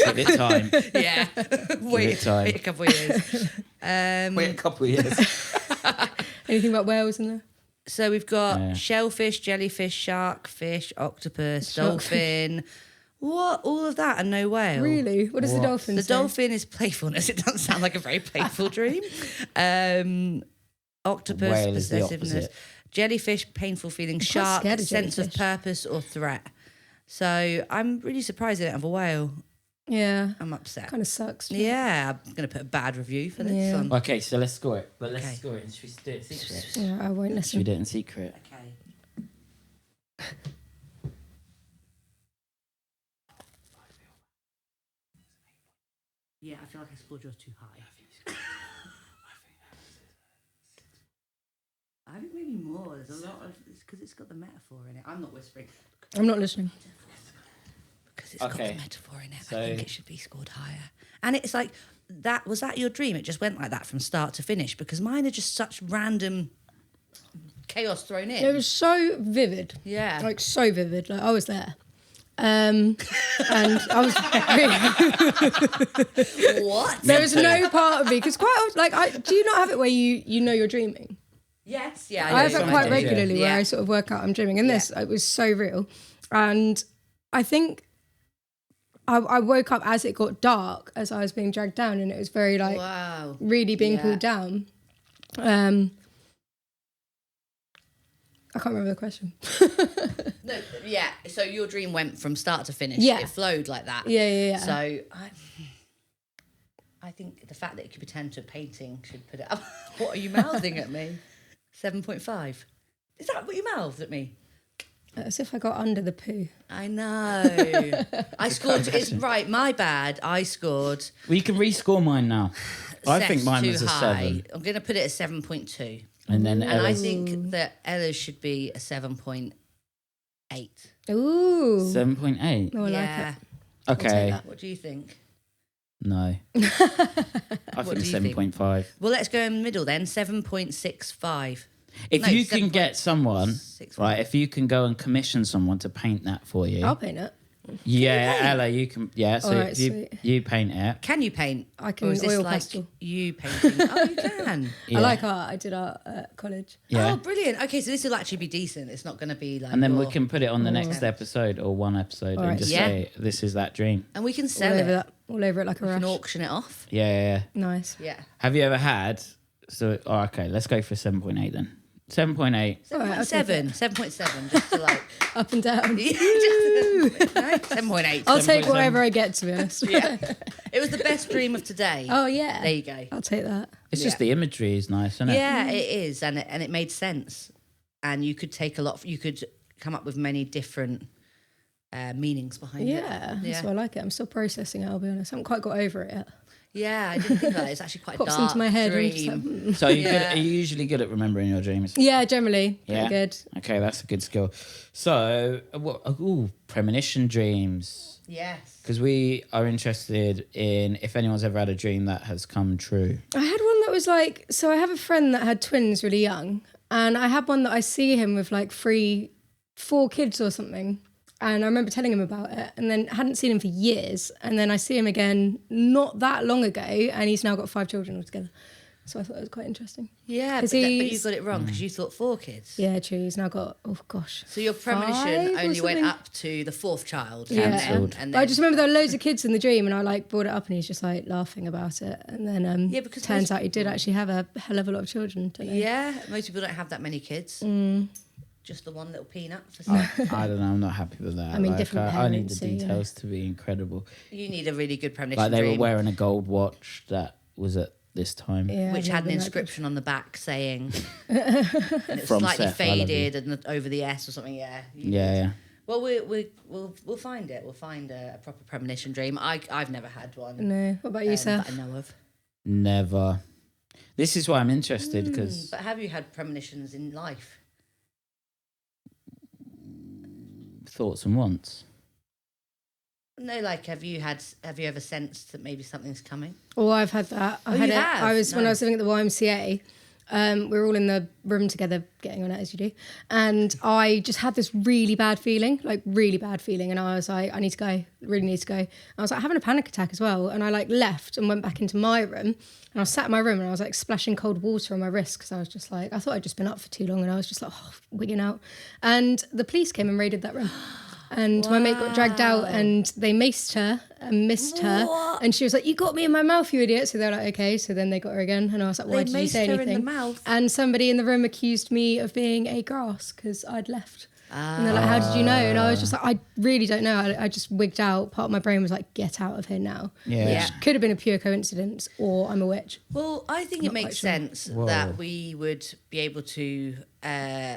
give it time. Yeah. it time. wait a couple of years. Wait a couple of years. Anything about whales in there? So we've got Yeah. shellfish, jellyfish, shark, fish, octopus, Shark. dolphin. What? All of that and no whale? Really? What does the What? dolphin The say? dolphin is playfulness. It doesn't sound like a very playful dream. Octopus, Whale is the possessiveness. opposite. Jellyfish, painful feeling. quite Shark, scared of sense of jellyfish. purpose or threat. So I'm really surprised I don't have a whale. Yeah. I'm upset. Kind of sucks. Yeah, I'm going to put a bad review for this Yeah. one. Okay, so let's score it. But let's Okay. score it. And should we do it in secret? Yeah, I won't Should we listen. do it in secret? Okay. Yeah, I feel like I scored yours too high. I think maybe more. There's a lot of because it's got the metaphor in it. I'm not whispering I'm not listening. because it's got Okay. the metaphor in it. So- I think it should be scored higher. And it's like that. Was that your dream? It just went like that from start to finish because mine are just such random chaos thrown in. It was so vivid. Yeah. Like so vivid. Like I was there. And I was what? there was no part of me because quite often, like do you not have it where you know you're dreaming? Yes. Yeah. I have yeah, it yeah, quite yeah. regularly where Yeah. I sort of work out I'm dreaming. And this, it was so real. And I think I woke up as it got dark as I was being dragged down, and it was very like Wow. really being Yeah. pulled down. I can't remember the question. No, yeah. So your dream went from start to finish. Yeah. It flowed like that. Yeah. So I think the fact that it could be turned to a painting should put it up. What are you mouthing at me? 7.5. Is that what you mouthed at me? As if I got under the poo. I know. I scored. It's right. My bad. I scored. Well, you can rescore mine now. I think Seth's mine too was a high. 7. I'm going to put it at 7.2. And then And I Ella's think that Ella's should be a 7.8. Ooh. 7.8. Oh, I Yeah. like it. Okay. that. What do you think? No. I What think do you think? 7.5. Well, let's go in the middle then. 7.65. If No, you can 7.6. get someone, right, if you can go and commission someone to paint that for you. I'll paint it. Yeah, Ella, you can. Yeah, so Alright, you sweet. you paint it. Can you paint? I can Or is this oil like pastel. you painting? Oh, you can. Yeah. I like art. I did art at college. Yeah. Oh, brilliant. Okay, so this will actually be decent. It's not going to be like. And then we your- can put it on the next episode or one episode and Alright. just Yeah. say this is that dream. And we can All sell over it. that. All over it like a We rush. can auction it off. Yeah. Nice. Yeah. Have you ever had? So okay, let's go for 7.8 then. 7.8. Alright, I'll take 7.7, just to like... Up and down. Yeah, just, no, 7.8. I'll take 7.7. whatever I get, to be honest. Yeah. It was the best dream of today. Oh, yeah. There you go. I'll take that. It's just the imagery is nice, isn't it? Yeah, it is, and it made sense, and you could take you could come up with many different meanings behind it. Yeah, that's why I like it. I'm still processing it, I'll be honest. I haven't quite got over it yet. Yeah, I didn't think about it. It's actually quite a Pops dark into my head. And I'm dream. just like, So are you usually good at remembering your dreams? yeah, generally. Yeah. Pretty good. Okay, that's a good skill. So, premonition dreams. Yes. Because we are interested in if anyone's ever had a dream that has come true. I had one that was like, so I have a friend that had twins really young, and I had one that I see him with like 4 kids or something. And I remember telling him about it, and then hadn't seen him for years. And then I see him again not that long ago, and he's now got 5 children altogether. So I thought it was quite interesting. Yeah, 'Cause but you he's- got it wrong because you thought 4 kids. Yeah, true. He's now got, oh gosh. So your premonition 5 or only went something? up to the 4th child. Yeah. Cancelled. And But I then, just remember there were loads of kids in the dream, and I like brought it up, and he's just like laughing about it. And then Yeah, because turns most out he did actually have a hell of a lot of children. Don't they? yeah, most people don't have that many kids. Mm. Just the one little peanut. For I don't know. I'm not happy with that. I mean, different I need the parents, so, yeah. details to be incredible. You need a really good premonition Like they were dream, wearing a gold watch that was at this time. Yeah, which I've had an never been that good. inscription on the back saying, and it's From slightly Seth, I love you. faded and over the S or something. Yeah. Yeah. Well, we'll find it. We'll find a proper premonition dream. I've never had one. No. What about you, Seth? That I know of. Never. This is why I'm interested because But have you had premonitions in life? thoughts and wants. No, like have you ever sensed that maybe something's coming? Oh, I've had that. I Oh, had you it. have? I was when I was Nice. living at the YMCA. We were all in the room together, getting on it as you do, and I just had this really bad feeling, and I was like, I need to go, really need to go. I was like having a panic attack as well, and I like left and went back into my room, and I sat in my room and I was like splashing cold water on my wrist because I was just like, I thought I'd just been up for too long, and I was just like wigging out, and the police came and raided that room. And my mate got dragged out and they maced her and missed her. And she was like, you got me in my mouth, you idiot. So they were like, okay. So then they got her again. And I was like, why They did you say maced her in anything? the mouth? And somebody in the room accused me of being a grass because I'd left. And they're like, how did you know? And I was just like, I really don't know. I just wigged out. Part of my brain was like, get out of here now. Yeah. Yeah. Could have been a pure coincidence or I'm a witch. Well, I think it Not makes quite sure. sense that we would be able to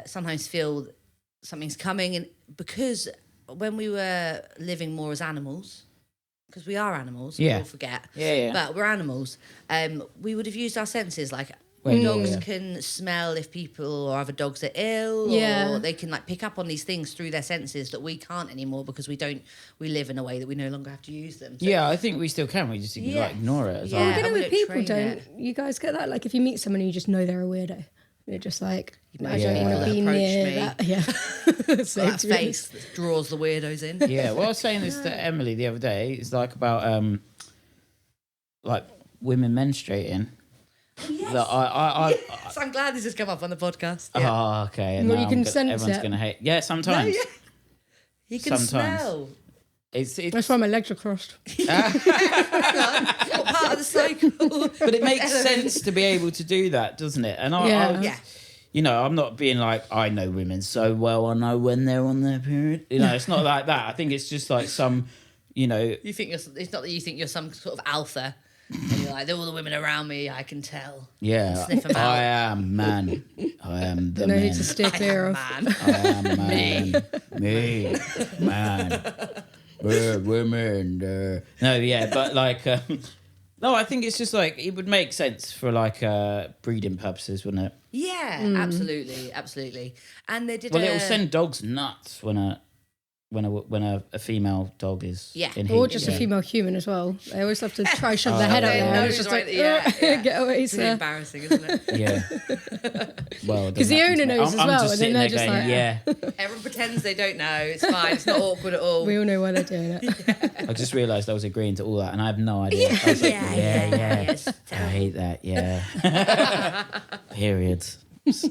sometimes feel something's coming, and because when we were living more as animals, because we are animals, Yeah. we all forget. Yeah. But we're animals. We would have used our senses, like Well, dogs yeah. can smell if people or other dogs are ill, Yeah. or they can like pick up on these things through their senses that we can't anymore because we live in a way that we no longer have to use them. So Yeah, I think we still can. We just Yes. ignore it. As Yeah. well. I get it and we with don't people, train don't it. you guys get that? Like if you meet someone and you just know they're a weirdo. You're just like, I Yeah. don't want to be Approach near me. that. Yeah. So that to be face that draws the weirdos in. Yeah, well, I was saying this to Emily the other day. It's like about like women menstruating. Yes. That I Yes, I'm glad this has come up on the podcast. Oh, okay. And Well, now you can sense everyone's it. going to hate. Yeah, sometimes. You can Sometimes. smell. It's That's why my legs are crossed. What part of the cycle? but it makes sense to be able to do that, doesn't it? And I Yeah. Yeah. you know, I'm not being like, I know women so well, I know when they're on their period. You know, it's not like that. I think it's just like some, you know, You think it's not that you think you're some sort of alpha. And you're like, all the women around me, I can tell. yeah, Sniff 'em out. I am man. I am the Don't know who man. to steer I clear am of. man. I am man. Me. Man. Women. No, yeah, but like, no, I think it's just like, it would make sense for like breeding purposes, wouldn't it? Yeah, absolutely, absolutely. And they did. Well, it will send dogs nuts when a female dog is Yeah. in heat. Or just a yeah. female human as well. They always have to try shove their head up their there. And nose it's just right- like, yeah. get away, It's sir. embarrassing, isn't it? Yeah. Well, it 'Cause the doesn't happen owner to me. knows I'm as well, just and sitting then there they're just going, like- yeah. Everyone pretends they don't know. It's fine. It's not awkward at all. We all know why they're doing it. I just realised I was agreeing to all that, and I have no idea. I was like, Yes. I hate that. Yeah. Periods.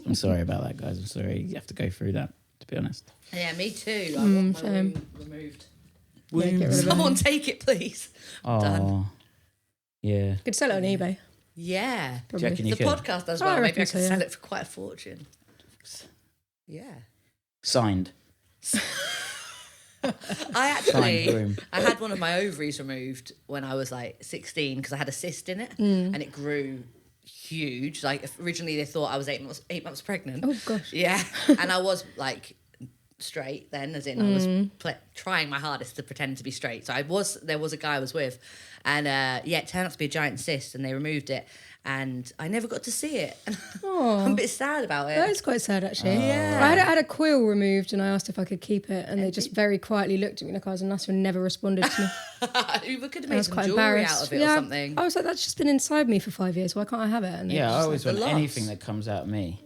I'm sorry about that, guys. I'm sorry you have to go through that. To be honest. Yeah, me too. I want my same. womb removed. Yeah, get rid of it. Someone take it, please. Done. Oh. Yeah. Could sell it on eBay. Yeah. Do you reckon Probably. you The could? podcast does I well. Maybe I reckon could so, yeah. sell it for quite a fortune. jokes. Yeah. Signed. I Signed groom. had one of my ovaries removed when I was like 16 because I had a cyst in it and it grew huge. Like originally they thought I was 8 months pregnant. Oh gosh. Yeah. And I was like straight then, as in I was trying my hardest to pretend to be straight. So there was a guy I was with and it turned out to be a giant cyst and they removed it. And I never got to see it. I'm a bit sad about it. That is quite sad, actually. Yeah. I had a quill removed and I asked if I could keep it, and they just very quietly looked at me like I was a nutter and never responded to me. We could have I made was some quite jewellery embarrassed. out of it or something. I was like, that's just been inside me for 5 years. Why can't I have it? And they Yeah, I just always like want the anything loss. that comes out of me.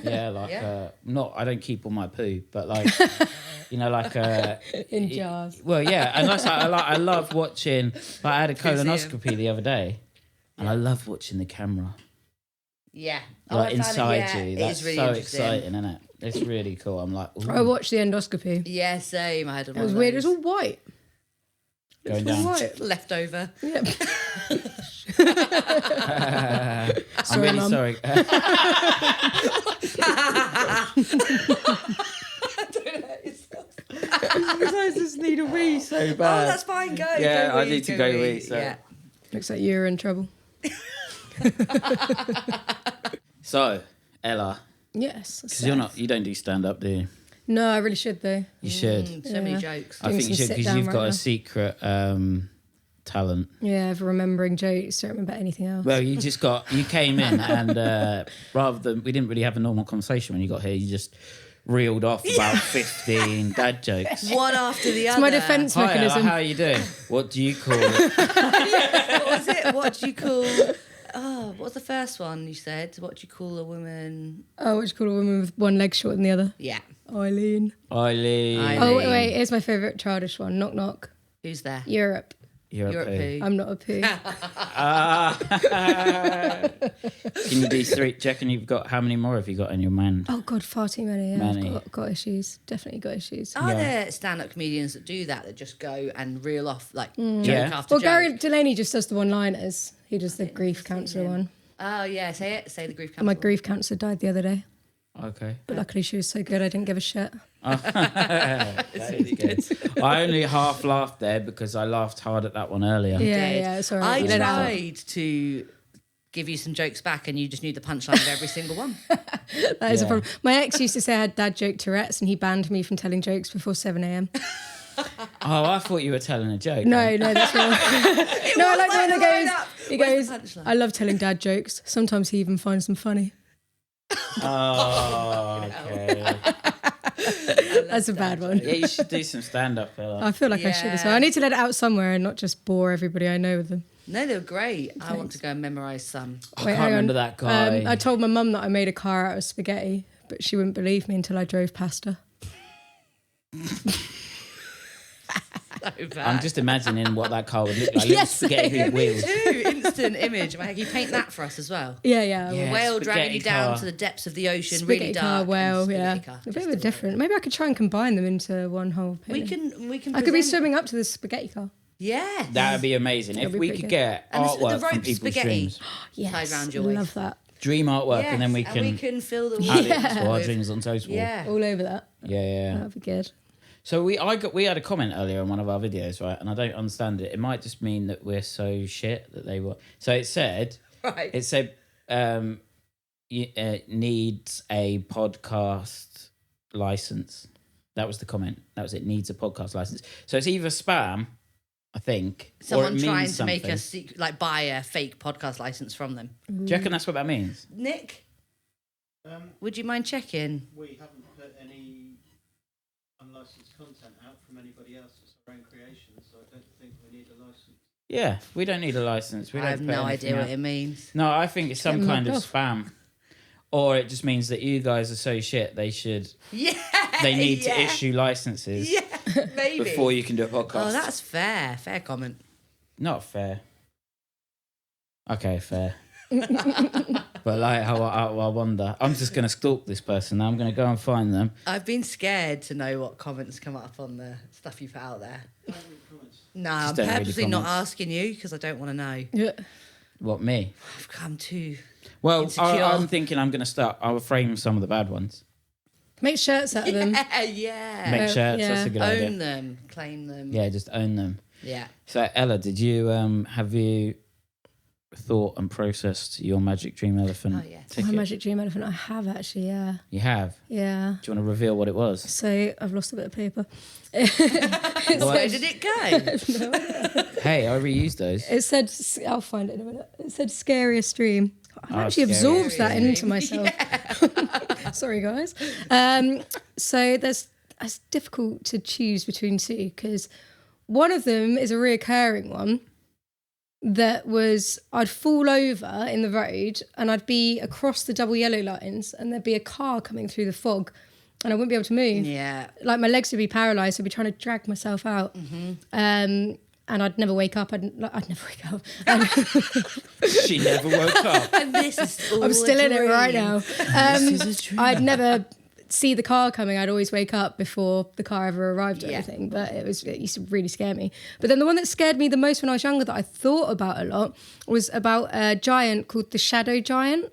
Yeah, like Yeah. I don't keep all my poo, but like like in jars. Well, yeah, and that's I love watching. Like, I had a Museum. colonoscopy the other day, and I love watching the camera Yeah. like I found inside you. it That's is really so interesting. exciting, isn't it? It's really cool. I'm like, ooh, I watched the endoscopy. Yeah, same. I had It was weird. It was all white. going It was all down. white. leftover. Yep. I'm Sorry, really Mum. sorry. You guys just need a wee so Oh, bad. that's fine. Go. Yeah, go I wee, need to go wee, so- Yeah. Looks like you're in trouble. So, Ella, Yes. because you don't do stand up, do you? No, I really should though. You should. So many Yeah. jokes. I Doing think you some should because sit-down you've right got now. a secret talent. Yeah, of remembering jokes, don't remember anything else. Well, you came in and rather than, we didn't really have a normal conversation when you got here, you just reeled off about 15 dad jokes. One after the other. my defence Hi, Ella, mechanism. how are you doing? What do you call it? What was it? What do you call... Oh, what was the first one you said? What do you call a woman? Oh, what do you call a woman with one leg shorter than the other? Yeah. Eileen. Eileen. Eileen. Oh, wait, here's my favourite childish one. Knock, knock. Who's there? Europe. You're You're a a poo. I'm not a poo. Can you do three? Do you reckon you've got, how many more have you got in your mind? Oh, God, far too many. Yeah, Many. I've got issues. Definitely got issues. Are there stand-up comedians that do that just go and reel off like joke Yeah. after Well, joke? Gary Delaney just does the one-liners. He does the grief counsellor one. Oh yeah, say it. Say the grief counsellor. My grief counsellor died the other day, Okay. but luckily she was so good I didn't give a shit. That is good. I only half laughed there because I laughed hard at that one earlier. Yeah, Did. yeah, it's all right. I You let it out. tried to give you some jokes back, and you just knew the punchline of every single one. That is a Yeah. problem. My ex used to say I had dad joke Tourette's, and he banned me from telling jokes before 7 a.m. Oh, I thought you were telling a joke. No, that's wrong. No, I like the one that goes. He Where's goes. the punchline? I love telling dad jokes. Sometimes he even finds them funny. Oh, okay. That's a bad one. Yeah, you should do some stand-up, Ella. I feel like I should as well. I need to let it out somewhere and not just bore everybody I know with them. No, they were great. I want to go and memorise some. I Wait, can't hang on. remember that guy. I told my mum that I made a car out of spaghetti, but she wouldn't believe me until I drove past her. So bad. I'm just imagining what that car would look like. Yes, Little spaghetti with wheels. Too instant image. Can you paint that for us as well? Yeah. Yeah. Whale dragging you spaghetti down car. to the depths of the ocean, Spaghetti really car, dark. and well, yeah. spaghetti car. A bit of a different. Maybe I could try and combine them into one whole. We painting. can. I could be present- swimming up to the spaghetti car. Yeah. That would be amazing. If be we pretty could good. get And the artwork from rope people's spaghetti. dreams. Yes, Tied round your waist. love that. Dream artwork, and then we and can fill the add water it to our with- dreams on Toast Wall. Yeah. All over that. Yeah. That'd be good. So we had a comment earlier on one of our videos, right? And I don't understand it. It might just mean that we're so shit that they were. So it said, Right. needs a podcast license. That was the comment. That was it. Needs a podcast license. So it's either spam, I think, or Someone it trying means to make something. a buy a fake podcast license from them. Do you reckon that's what that means? Nick, would you mind checking? We haven't put any unlicensed content out from anybody else. It's our own creation, so I don't think we need a license. Yeah, we don't need a license. We I don't have put no anything idea out. what it means. No, I think it's some Getting kind of mugged off. spam, or it just means that you guys are so shit. They need to issue licenses Yeah, maybe. before you can do a podcast. Oh, that's fair. Fair comment. Not fair. Okay, fair. But like, I wonder. I'm just going to stalk this person now. I'm going to go and find them. I've been scared to know what comments come up on the stuff you put out there. No, I'm don't read the purposely not comments. asking you because I don't want to know. Yeah. What, me? I've come too. Well, Insecure. I'm thinking I'm going to start. I'll frame some of the bad ones. Make shirts out of them. Yeah. Make shirts. yeah. That's a good Own idea. them, claim them. Yeah, just own them. Yeah. So Ella, did you have you thought and processed your magic dream elephant Oh, yes. ticket? My magic dream elephant. I have actually. Yeah. You have. Yeah. Do you want to reveal what it was? So I've lost a bit of paper. Where did it go? Hey, I reused those. It said, I'll find it in a minute. It said scariest dream. I've Oh, actually absorbed that scariest into myself. Sorry, guys. So it's difficult to choose between two because one of them is a reoccurring one that was I'd fall over in the road and I'd be across the double yellow lines and there'd be a car coming through the fog and I wouldn't be able to move. Yeah. Like my legs would be paralysed. I'd be trying to drag myself out. And I'd never wake up. I'd never wake up. She never woke up. And this is all I'm still in it right now. This is a dream. I'd never see the car coming. I'd always wake up before the car ever arrived or Yeah. anything. But it used to really scare me. But then the one that scared me the most when I was younger that I thought about a lot was about a giant called the shadow giant.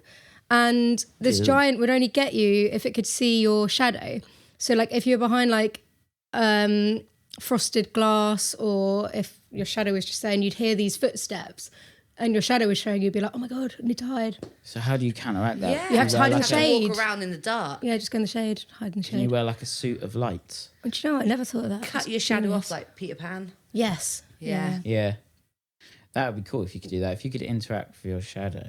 And this giant would only get you if it could see your shadow. So like if you're behind like frosted glass or if your shadow was just there and you'd hear these footsteps and your shadow was showing, you'd be like, oh my God, I need to hide. So how do you counteract that? Yeah. You have to hide in the Have to shade. walk around in the dark. Yeah, just go in the shade, hide in the Can you shade. wear like a suit of lights? And do you know what? I never thought of that. Cut That's your shadow genius. off like Peter Pan. Yes. Yeah. Yeah. That would be cool if you could do that. If you could interact with your shadow.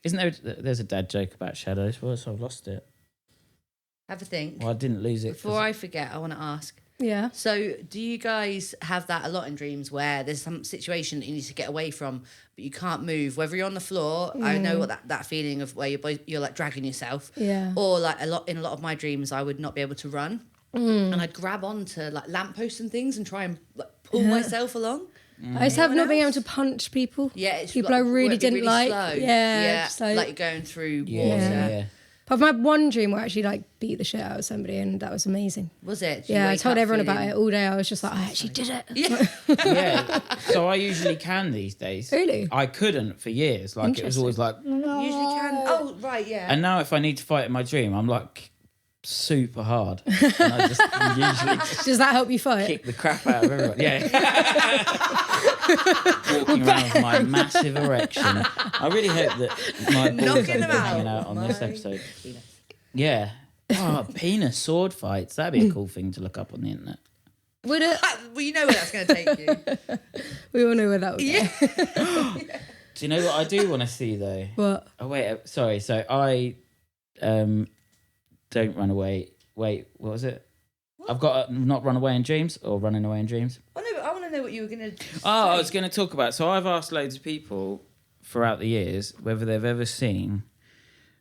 Isn't there's a dad joke about shadows? Well, so I've lost it. Have a think. Well, I didn't lose it. Before I forget, I want to ask. Yeah. So, do you guys have that a lot in dreams where there's some situation that you need to get away from, but you can't move? Whether you're on the floor, I know what that feeling of where you're like dragging yourself. Yeah. Or like in a lot of my dreams, I would not be able to run, and I'd grab onto like lampposts and things and try and like, pull myself along. I used to have not being able else? to punch people. Yeah, it's people like, I really it'd be didn't like. slow. Yeah. Just like, like, you're going through Yeah, water. yeah. but I had one dream where I actually like beat the shit out of somebody and that was amazing. Was it? Did you Yeah, I wake told up everyone about feeling- it all day. I was just like, I actually did it. Yeah. Yeah. So I usually can these days. Really? I couldn't for years. Like it was always like, Usually can. Oh, right, yeah. and now if I need to fight in my dream, I'm like super hard. And I just usually Does that help you fight? kick the crap out of everyone. Yeah. Walking around with my massive erection. I really hope that my balls Knocking are them hanging out. out on this episode. Yeah. Oh, penis sword fights. That'd be a cool thing to look up on the internet. Would it? Well, you know where that's going to take you. We all know where that would go. Yeah. Do you know what I do want to see though? What? Oh wait, sorry. So I don't run away. Wait, what was it? I've got not run away in dreams or running away in dreams. I want to know what you were going to Oh, I was going to talk about. So I've asked loads of people throughout the years whether they've ever seen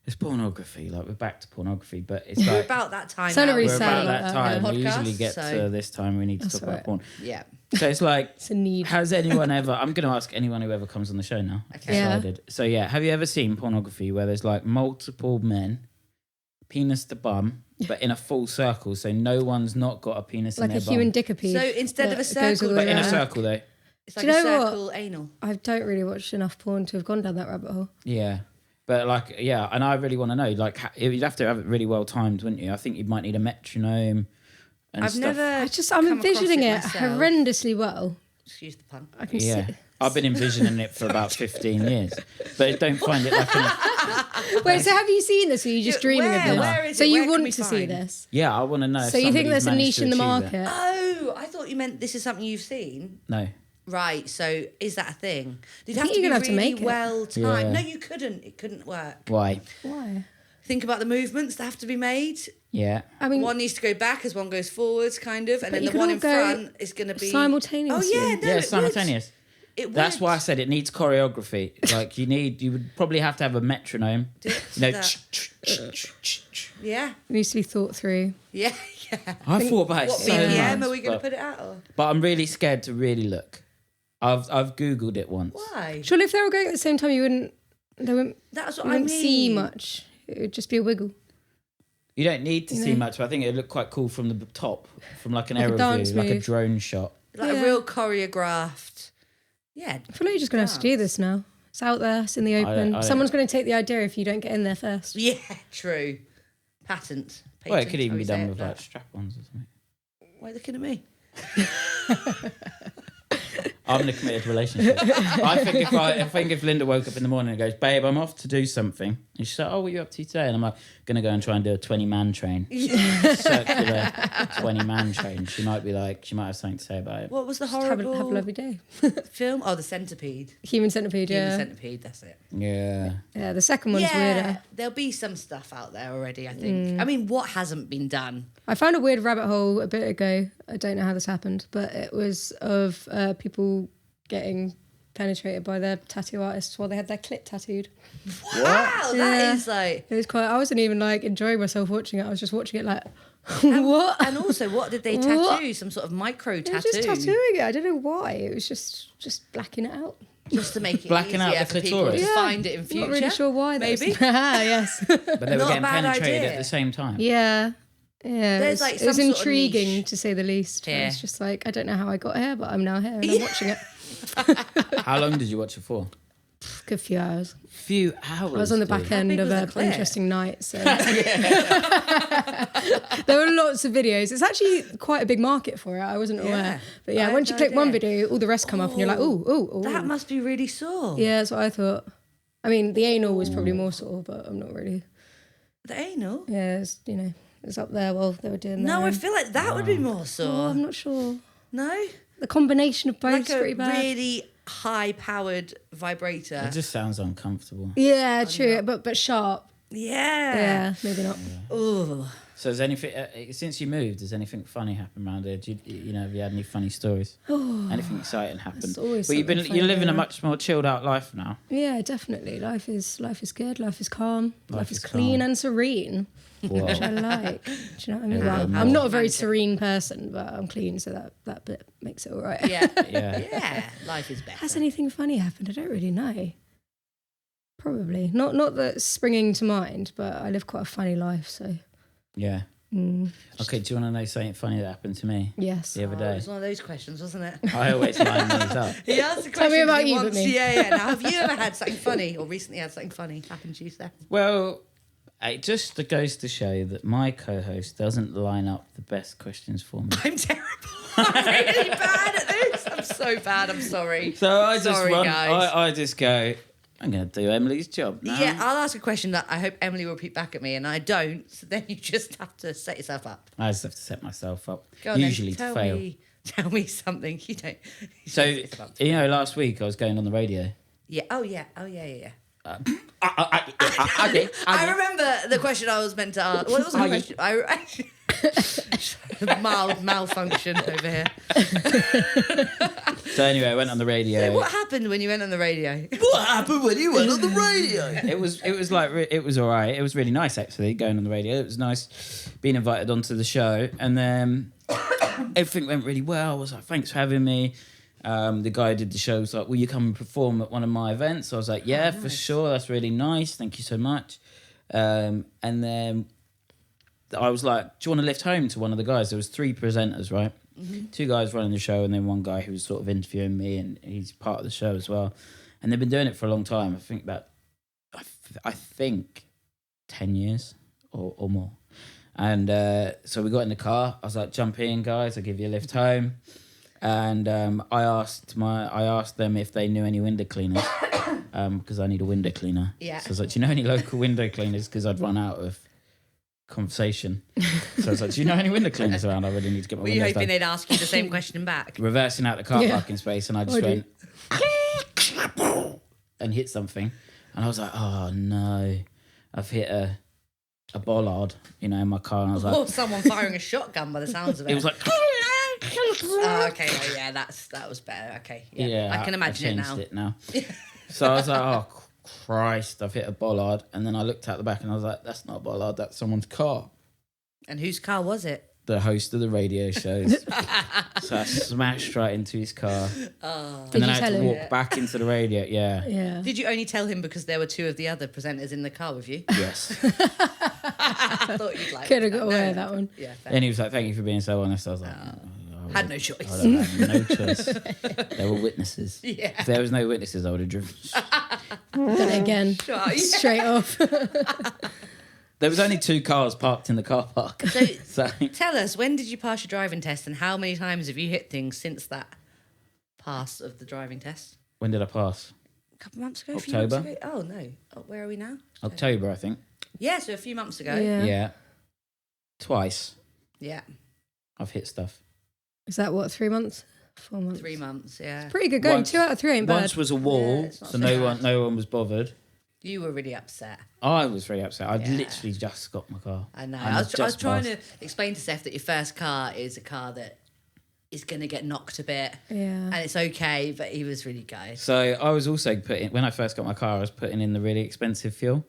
this pornography. Like we're back to pornography, but it's We're like about that time Sounded now. really we're sad about about that that, time. yeah. We usually Podcast, get so- to this time. We need to That's talk about right. porn. Yeah. So it's like, It's a need. has anyone ever? I'm going to ask anyone who ever comes on the show now. Okay. Yeah. Decided. So yeah, have you ever seen pornography where there's like multiple men, penis to bum, but in a full circle, so no one's not got a penis Like in a their human bum. dickapede. So instead of a that goes all circle, the But way in a around. circle though. It's like Do you a know what? circle anal. I don't really watch enough porn to have gone down that rabbit hole. Yeah. But like, yeah, and I really want to know, like, you'd have to have it really well timed, wouldn't you? I think you might need a metronome and I've stuff. never. I'm come across envisioning it myself. horrendously well. Excuse the pun. I can Yeah. see. I've been envisioning it for about 15 years, but I don't find it like Wait, so have you seen this? Or are you just dreaming Where? of this? Where is So it? you Where can want we to see find? this? yeah, I want to know. if So you think somebody's there's a managed niche to in the achieve it. market? Oh, I thought you meant this is something you've seen. No. Right. So is that a thing? Did I have think to you're be gonna have to really make it. well timed? Yeah. No, you couldn't. It couldn't work. Why? Why? Think about the movements that have to be made. Yeah. I mean, One needs to go back as one goes forwards, kind of, and then you the could one all in go front is going to be simultaneously. Oh yeah, no, Yeah, it it's simultaneous. Would. It would. That's why I said it needs choreography. Like you would probably have to have a metronome. Do it You know, that. Yeah, It needs to be thought through. yeah, yeah. I thought about it What so BPM much, are we going to but- put it at? Or? But I'm really scared to really look. I've googled it once. Why? Surely if they were going at the same time, they wouldn't, That's what you I wouldn't mean. see much. It would just be a wiggle. You don't need to You see know. much, but I think it would look quite cool from the top, from like an Like a aerial dance view, like a move. drone shot. Like Yeah. a real choreographed. Yeah. I feel like you're just going to have to do this now. It's out there. It's in the don't- open. I don't- Someone's going to take the idea if you don't get in there first. Yeah, true. Patent. Well, it could even be How we say done it, with that. like strap-ons or something. Why are you looking at me? I'm in a committed relationship. I think if Linda woke up in the morning and goes, "Babe, I'm off to do something," and she's like, "Oh, what are you up to today?" And I'm like, "Gonna go and try and do a 20-man train, circular 20-man train." She might have something to say about it. What was the Have a horrible lovely day. film? Oh, The Centipede. Human centipede, Human yeah. Centipede, that's it. Yeah. Yeah, the second one's weirder. There'll be some stuff out there already, I think. I mean, what hasn't been done? I found a weird rabbit hole a bit ago. I don't know how this happened, but it was of people getting penetrated by their tattoo artists while they had their clit tattooed. Wow, that is like... It was quite. I wasn't even like enjoying myself watching it. I was just watching it like, what? And also, what did they tattoo? Some sort of micro They tattoo? were just tattooing it. I don't know why. It was just blacking it out. Just to make it Blacking out easier the for people clitoris. to Yeah. find it in future. Not really sure why. Maybe. Yes. But they were Not a getting bad penetrated idea. at the same time. Yeah. Yeah, There's, like, it some was sort of intriguing niche. to say the least. Yeah. It's just like, I don't know how I got here, but I'm now here and I'm watching it. How long did you watch it for? Good few hours. Few hours. I was on the back dude. end big of was the an clip? interesting night, so there were lots of videos. It's actually quite a big market for it. I wasn't aware, but I yeah, had once you no click one idea. video, all the rest come up, and you're like, oh, That must be really sore. yeah. That's what I thought. I mean, the anal was probably more sore, but I'm not really. The anal? Yeah, it's up there while they were doing that. No, I feel like that would be more Oh, sore. I'm not sure. No? The combination of both Like is a pretty bad. really high-powered vibrator. It just sounds uncomfortable. Yeah, true, but sharp. Yeah. Yeah, maybe not. Ooh. So has anything since you moved? Has anything funny happened around here? Have you had any funny stories? Anything exciting happened? There's always Well, something funny you're living a going on. much more chilled out life now. Yeah, definitely. Life is good. Life is calm. Life is is clean calm. and serene, Whoa. which I like. Do you know what I mean? Yeah, Well, more I'm not a very romantic. serene person, but I'm clean, so that bit makes it all right. Yeah. Yeah. Yeah. Life is better. Has anything funny happened? I don't really know. Probably not that's springing to mind, but I live quite a funny life, so Yeah. Okay, do you want to know something funny that happened to me yes. the other It day? was one of those questions, wasn't it? I always line these up. He asked a Tell me question about he you, but wants- me. Yeah. Now, have you ever had something funny or recently had something funny happen to you, Seth? Well, it just goes to show that my co-host doesn't line up the best questions for me. I'm terrible. I'm really bad at this. I'm so bad. I'm sorry. So I just Sorry, guys. I just go, I'm going to do Emily's job now. Yeah, I'll ask a question that I hope Emily will repeat back at me, and I don't. So then you just have to set yourself up. I just have to set myself up, Go on usually then. to fail. Tell me something. You don't. So, set yourself up. last week I was going on the radio. Yeah. Oh yeah. Yeah. Okay. I remember the question I was meant to ask. What was the question? Mild malfunction over here. So anyway, I went on the radio. What happened when you went on the radio? What happened when you went on the radio? it was all right. It was really nice actually going on the radio. It was nice being invited onto the show, and then everything went really well. I was like, thanks for having me. The guy who did the show was like, will you come and perform at one of my events? So I was like, yeah, for sure. That's really nice. Thank you so much. And then I was like, do you want to lift home to one of the guys? There was 3 presenters, right? Mm-hmm. 2 guys running the show and then one guy who was sort of interviewing me, and he's part of the show as well. And they've been doing it for a long time. I think 10 years or more. And so we got in the car. I was like, jump in, guys. I'll give you a lift home. And I asked them if they knew any window cleaners because I need a window cleaner. Yeah. So I was like, do you know any local window cleaners? Because I'd run out of conversation. So I was like, do you know any window cleaners around? I really need to get my Were you windows hoping done. they'd ask you the same question back? Reversing out the car Yeah. parking space, and I just I went and hit something. And I was like, oh no, I've hit a bollard, in my car. And I was like, Or someone firing a shotgun by the sounds of it. it was like, Oh, okay. Oh, yeah, that was better. Okay. Yeah. I can imagine changed it now. it now. So I was like, oh Christ, I've hit a bollard. And then I looked out the back and I was like, that's not a bollard, that's someone's car. And whose car was it? The host of the radio shows. So I smashed right into his car. And Did then you I had tell to him? walk back into the radio. Yeah. Yeah. Did you only tell him because there were 2 of the other presenters in the car with you? Yes. I thought you'd like Could have got away with that one. Yeah. Fair. And he was like, thank you for being so honest. I was like, Had no choice. I had no choice. There were witnesses. Yeah. If there was no witnesses, I would have driven. Done it again. Sure, yeah. Straight off. There was only 2 cars parked in the car park. So tell us, when did you pass your driving test and how many times have you hit things since that pass of the driving test? When did I pass? A couple months ago? October. A few months ago? Oh, no. Oh, where are we now? October, I think. Yeah, so a few months ago. Yeah. Twice Yeah. I've hit stuff. Is that what, 3 months? 4 months? 3 months, yeah. Pretty good going. Once- 2 out of 3 ain't bad. Once was a wall, it's not so so no bad. one was bothered. You were really upset. I was very upset. I'd Yeah. literally just got my car. I know. And I was just trying passed. to explain to Seth that your first car is a car that is going to get knocked a bit. Yeah. And it's okay, but he was really gutted. So I was also when I first got my car, I was putting in the really expensive fuel.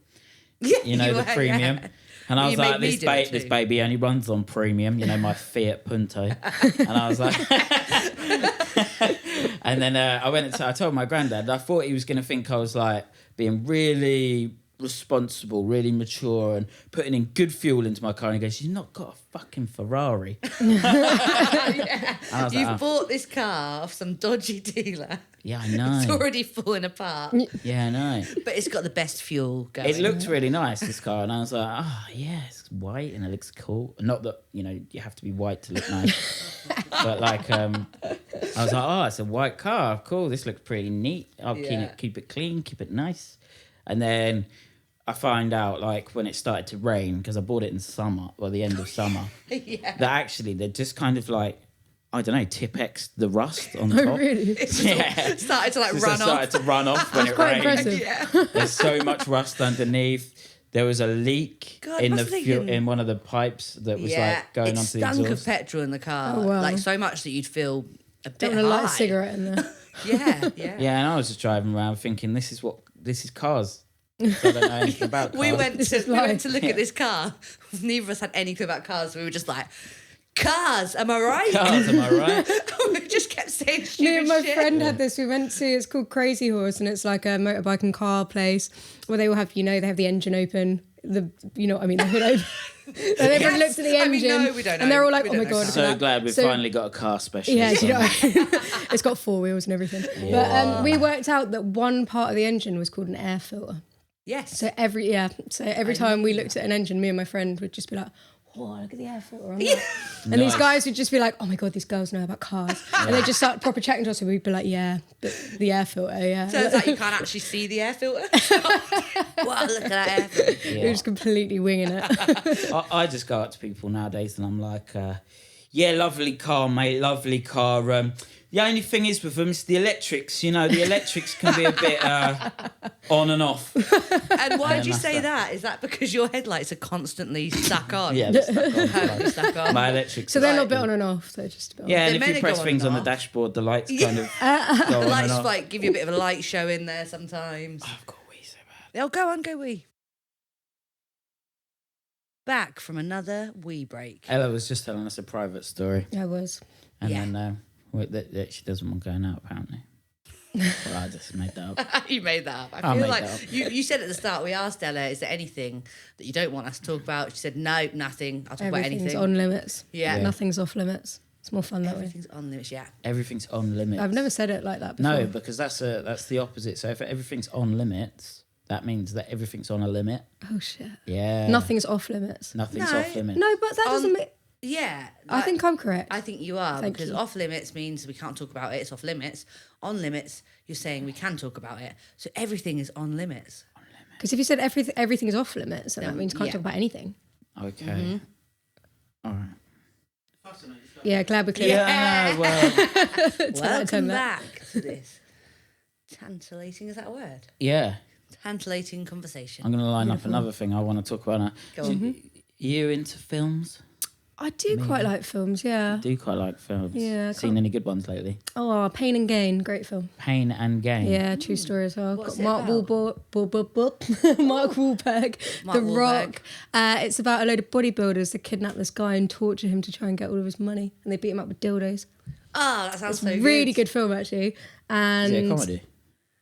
Yeah, You know, you the were, premium. yeah. And I You was made like, me this, do it this too. baby only runs on premium, you know, my Fiat Punto. And I was like... and then I told my granddad, I thought he was going to think I was like being really responsible, really mature and putting in good fuel into my car. And he goes, you've not got a fucking Ferrari. Yeah. And I was You've like, bought this car off some dodgy dealer. yeah, I It's know. already falling apart, Yeah, I know. but it's got the best fuel going. It looked really nice, this car, and I was like, yeah, it's white and it looks cool. Not that, you know, you have to be white to look nice. But like, I was like, it's a white car. Cool, this looks pretty neat. I'll Yeah. keep it clean, keep it nice. And then I find out, like, when it started to rain, because I bought it in summer, or the end of summer, Yeah. that actually they're just kind of like, I don't know, Tipex the rust on top. Oh, really? It's Yeah. started to like Just run started off. to run off when it quite rained. impressive. Yeah. There's so much rust underneath. There was a leak God, in the must have fuel, been- in one of the pipes that was Yeah. like going it onto the stunk of exhaust. petrol in the car. Oh, wow. Like so much that you'd feel a bit Don't want to light a high. cigarette in there. Yeah, yeah. Yeah, and I was just driving around thinking, this is cars. I don't know anything about cars. We went This to is we went life. to look at this car. Neither of us had any clue about cars. We were just like, cars, am I right? Cars, am I right? We just kept saying stupid Me and my shit. friend had this. We went to, it's called Crazy Horse, and it's like a motorbike and car place where they all have, they have the engine open, the hood open. And everyone looks at the I mean, engine, no, we don't and they're all know. like, We "Oh my don't know god!" cars. look at So that. glad we've So- finally got a car specialist. Yeah, do you on. know, it's got 4 wheels and everything. But we worked out that one part of the engine was called an air filter. Yes. So every time we looked at an engine, me and my friend would just be like, "Whoa, look at the air filter on that." And these Nice. guys would just be like, "Oh my god, these girls know about cars," and they just start proper chatting to us, and we'd be like, "Yeah, but the air filter, yeah." Turns out you can't actually see the air filter. Wow, look at that air filter. We were just completely winging it. I just go up to people nowadays and I'm like, yeah, lovely car, mate, lovely car. The only thing is with them, it's the electrics. You know, the electrics can be a bit on and off. And why do you that's say that. that? Is that because your headlights are constantly stuck on? Yeah, that's stuck on. Permanently stuck on. My electrics. So they're are not a bit stuck on and off. They're just a bit on. Yeah, and They're if meant you to press go on things and on the off. dashboard, the lights kind of go on and Lights off. like give you a bit of a light show in there sometimes. I've got wee so bad. Oh, go on, go wee. Back from another wee break. Ella was just telling us a private story, I was. and Yeah. then that she doesn't want going out apparently. Well, I just made that up. You made that up. I I feel made like that up. you said at the start, we asked Ella, is there anything that you don't want us to talk about? She said, no, nothing. I'll talk about Everything's anything. on limits. Yeah. Nothing's off limits. It's more fun that way. Everything's on limits, yeah. Everything's on limits. I've never said it like that before. No, because that's the opposite. So if everything's on limits, that means that everything's on a limit. Oh shit. Yeah. Nothing's off limits. Nothing's No. off limits. No, but that doesn't make. Yeah. I think I'm correct. I think you are, Thank because you. off limits means we can't talk about it. It's off limits. On limits, you're saying we can talk about it. So everything is on limits. Because if you said everything is off limits, then that means you can't yeah. talk about anything. Okay. Mm-hmm. All right. Fascinating stuff. Yeah, glad we're clear. Yeah. I know, well, Welcome turn that. back to this tantalating, is that a word? yeah. Tantalating conversation. I'm going to line up another thing I want to talk about now. Go on. You into films? I do quite like films, yeah. Do you quite like films? Yeah, I Seen can't- any good ones lately? Oh, Pain and Gain, great film. Pain and Gain. Yeah, true story as well. What's Got it Mark about? Wahlberg, Mark Wahlberg, Mark The Wahlberg. Rock. It's about a load of bodybuilders that kidnap this guy and torture him to try and get all of his money, and they beat him up with dildos. Oh, that sounds so Really good film actually, and Is it a comedy?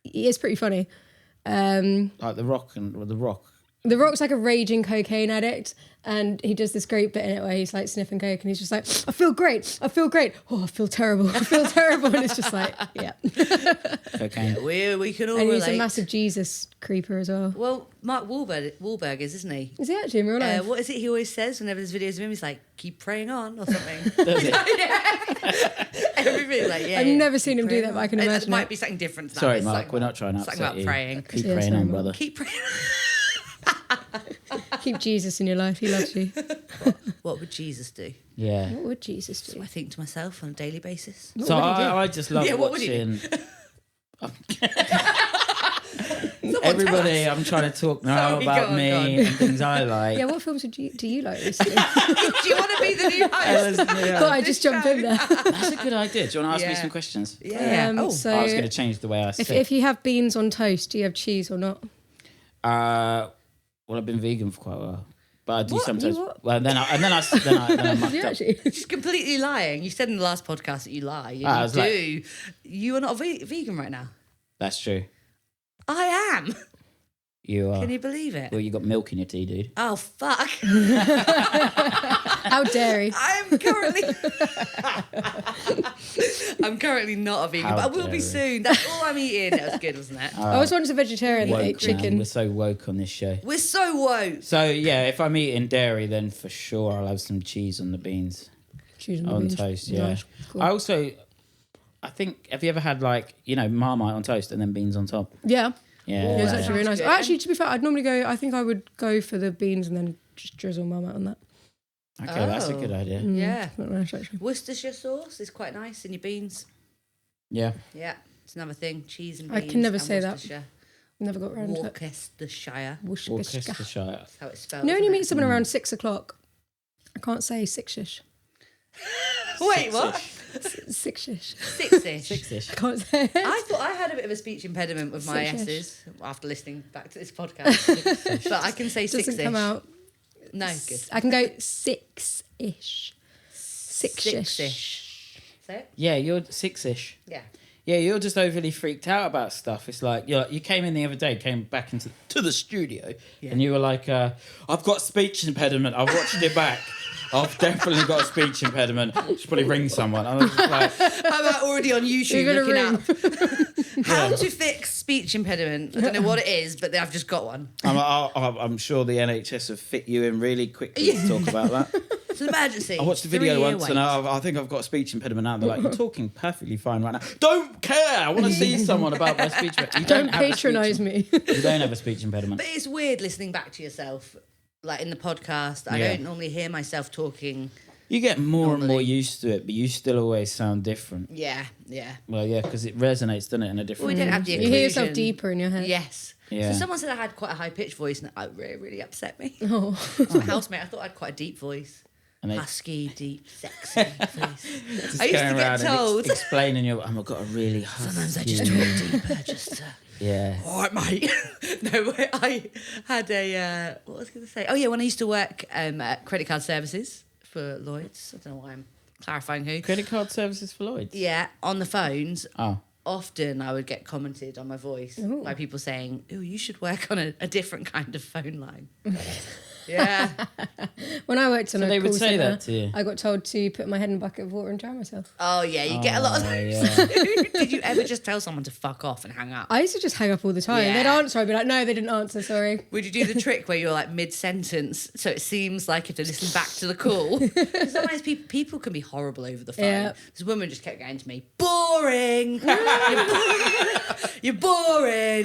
it's pretty funny. Like The Rock The Rock's like a raging cocaine addict, and he does this great bit in it where he's like sniffing coke, and he's just like, I feel great. Oh, I feel terrible. And it's just like, yeah. Cocaine. We can all And relate. he's a massive Jesus creeper as well. Well, Mark Wahlberg is, isn't he? Is he actually in real life? What is it he always says whenever there's videos of him? He's like, keep praying on or something. Does he? Everybody's like, yeah. I've yeah, never seen him do praying that, but I on. can It imagine might it. be something different to that. Sorry, It's Mark, something we're about- not trying to something upset about you. praying. Keep Yeah, praying sorry, on, Mark. brother. Keep praying. Keep Jesus in your life. He loves you. What would Jesus do? Yeah. What would Jesus do? I think to myself on a daily basis. So would he do? I just love Yeah, what would he watching. Everybody, I'm trying to talk now Sorry, about go on, me go on. and things I like. Yeah, what films do you like recently? Do you want to be the new host? Thought I'd just jump in there. That's a good idea. Do you want to ask me Yeah. some questions? Yeah. Um, oh, so I was going to change the way I said. if you have beans on toast, do you have cheese or not? Well, I've been vegan for quite a while, but I do What? sometimes. You what? Well, then I mucked You up. actually? she's completely lying. You said in the last podcast that you lie. You I was do. You are not a vegan right now. That's true. I am. You are. Can you believe it? Well, you got milk in your tea, dude. Oh, fuck. How dare he? I'm currently not a vegan, How but I will dare be you. soon. That's all I'm eating. That was good, wasn't it? I was once a vegetarian that ate Woke, man. chicken. We're so woke on this show. We're so woke. So yeah, if I'm eating dairy, then for sure I'll have some cheese on the beans. Cheese on the On beans. toast, yeah. Nice. Cool. I think, have you ever had like, Marmite on toast and then beans on top? Yeah. Yeah. It was that actually really sounds nice. good. Actually, to be fair, I think I would go for the beans and then just drizzle Marmite on that. Okay, that's a Oh. good idea. Yeah. Not nice, actually. Worcestershire sauce is quite nice in your beans. Yeah. Yeah, it's another thing. Cheese and I beans. can never and say that. Worcestershire. Never got around to it. Worcestershire. Worcestershire. That's how it's spelled. You know when you isn't meet someone around 6 o'clock? I can't say six-ish. it? Wait, what? Six-ish. Six-ish. Six-ish. I can't say it. I thought I had a bit of a speech impediment with my Six-ish. S's after listening back to this podcast. But I can say Doesn't six-ish. come out. No, good. I can go six-ish. Six-ish. Six-ish. Say it? Yeah, you're six-ish. Yeah. Yeah, you're just overly freaked out about stuff. It's like you came in the other day, came back into the studio, and you were like, "I've got a speech impediment. I've watched it back. I've definitely got a speech impediment. Should probably ring someone." I was just like, I'm already on YouTube You're looking gonna up how to fix speech impediment. I don't know what it is, but I've just got one. I'm sure the NHS have fit you in really quickly to talk about that. It's an emergency. I watched the video 3-year once and wait. I think I've got a speech impediment now. They're like, "You're talking perfectly fine right now." Don't care. I want to see someone about my speech impediment. You Don't have a speech- patronise me. You don't have a speech impediment. But it's weird listening back to yourself, like in the podcast. I Yeah. don't normally hear myself talking. You get more and more Normally. used to it, but you still always sound different. Yeah, yeah. Well, yeah, because it resonates, doesn't it, in a Well, different we don't have the You occlusion. hear yourself deeper in your head. Yes. Yeah. So someone said I had quite a high pitched voice, and it really upset me. Oh. It's my housemate. I thought I had quite a deep voice. And they Husky, deep, sexy voice. just I used going to get around and told. explaining I've got a really husky. Sometimes I just talk deeper, just to... Yeah. All right, mate. No, I had a... what was I going to say? Oh, yeah, when I used to work at credit card services for Lloyds. I don't know why I'm clarifying who. Credit card services for Lloyds. Yeah, on the phones, Oh. often I would get commented on my voice by people saying, "Oh, you should work on a different kind of phone line." Yeah. When I worked on a they would call say centre, that to you? I got told to put my head in a bucket of water and drown myself. Oh, yeah, you get a lot of Oh, those. yeah. Did you ever just tell someone to fuck off and hang up? I used to just hang up all the time. Yeah. They'd answer, I'd be like, no, they didn't answer, sorry. Would you do the trick where you're like mid-sentence so it seems like if they listen back to the call? 'Cause sometimes people can be horrible over the phone. Yeah. This woman just kept going to me, boring. You're boring.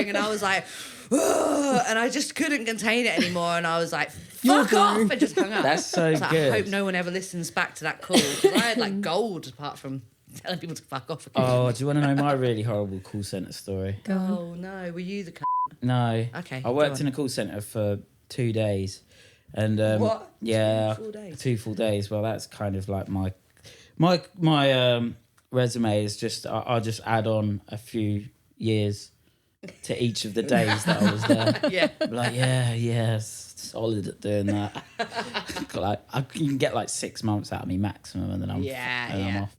And I was like, "Ugh," and I just couldn't contain it anymore. And I was like, fuck off, and just hung up. That's so I was like, good. I hope no one ever listens back to that call. 'Cause I had like gold apart from telling people to fuck off. Oh, do you want to know my really horrible call centre story? Go on. Oh, no, were you the c***? No. Okay, I go worked on. in a call centre for 2 days. And What? Yeah. 2 full days? 2 full days. Well, that's kind of like my resume is just I just add on a few years to each of the days that I was there. Yeah. Be like, solid at doing that. Like you can get like 6 months out of me maximum, and then I'm Yeah. off.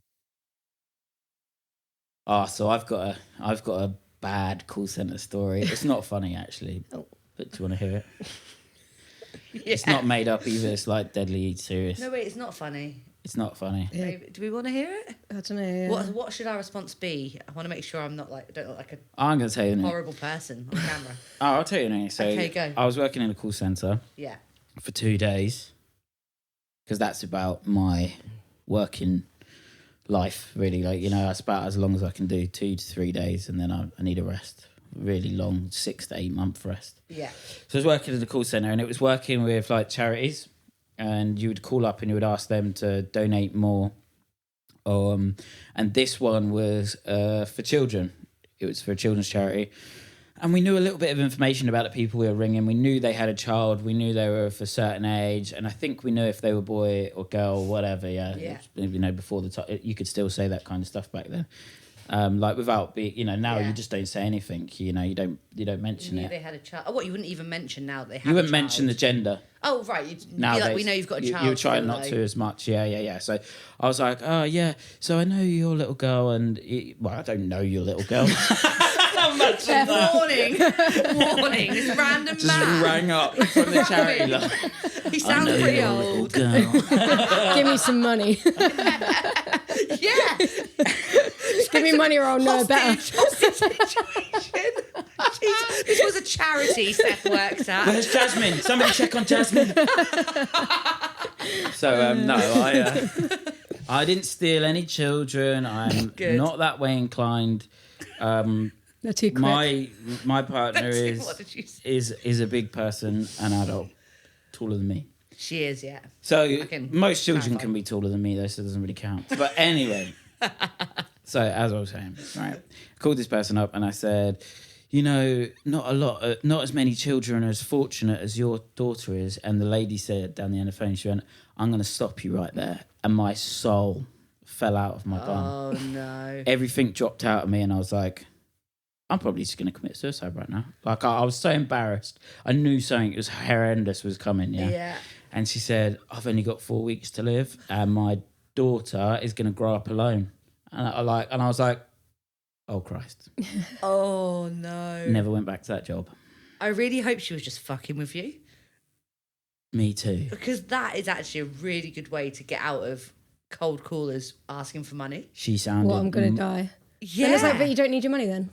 Oh, so I've got a bad call center story. It's not funny actually. Oh. but do you want to hear it? Yeah. It's not made up either. It's like deadly serious. No, wait, it's not funny. It's not funny. Yeah. Maybe- Do we want to hear it? I don't know. Yeah. What should our response be? I want to make sure I don't look like a I'm going to tell you. Nick. horrible person on camera. Oh, I'll tell you. Nick. So Okay, go. I was working in a call centre Yeah. for 2 days because that's about my working life, really. Like, that's about as long as I can do, 2 to 3 days, and then I need a rest. Really long, 6 to 8 month rest. Yeah. So I was working in the call centre, and it was working with like charities, and you would call up and you would ask them to donate more. And this one was for children. It was for a children's charity. And we knew a little bit of information about the people we were ringing. We knew they had a child. We knew they were of a certain age. And I think we knew if they were boy or girl, whatever, yeah. Yeah. Before the time, you could still say that kind of stuff back then. Like without being, now Yeah. you just don't say anything. You don't mention You knew it. they had a child. Oh, what, you wouldn't even mention now that they have You a wouldn't child? mention the gender. Oh, right. You'd be Nowadays, like, we know you've got a child. You were trying so, not like- to as much. Yeah. So I was like, oh, yeah. So I know your little girl, and well, I don't know your little girl. Warning. Warning. This random Just man. rang up from the charity line. He I sounds know pretty your little old. girl. Give me some money. Yeah. Give me money or I'll know better. Hostage situation. Jeez, this was a charity Seth works at. Where's Jasmine? Somebody check on Jasmine. So no, I didn't steal any children. I'm Good. not that way inclined. They're too quick. My partner What did you say? is a big person, an adult, taller than me. She is, yeah. So can most children clarify. can be taller than me, though, so it doesn't really count. But anyway, so as I was saying, right, I called this person up and I said, not as many children are as fortunate as your daughter is. And the lady said down the end of the phone, she went, I'm going to stop you right there. And my soul fell out of my bum. Oh, no. Everything dropped out of me, and I was like, I'm probably just going to commit suicide right now. Like, I was so embarrassed. I knew something was horrendous was coming, Yeah. And she said, I've only got 4 weeks to live, and my daughter is going to grow up alone. And I was like, oh, Christ. Oh, no. Never went back to that job. I really hope she was just fucking with you, Me too. because that is actually a really good way to get out of cold callers asking for money. She sounded... What, I'm going to die. Yeah. And it's like, but you don't need your money then.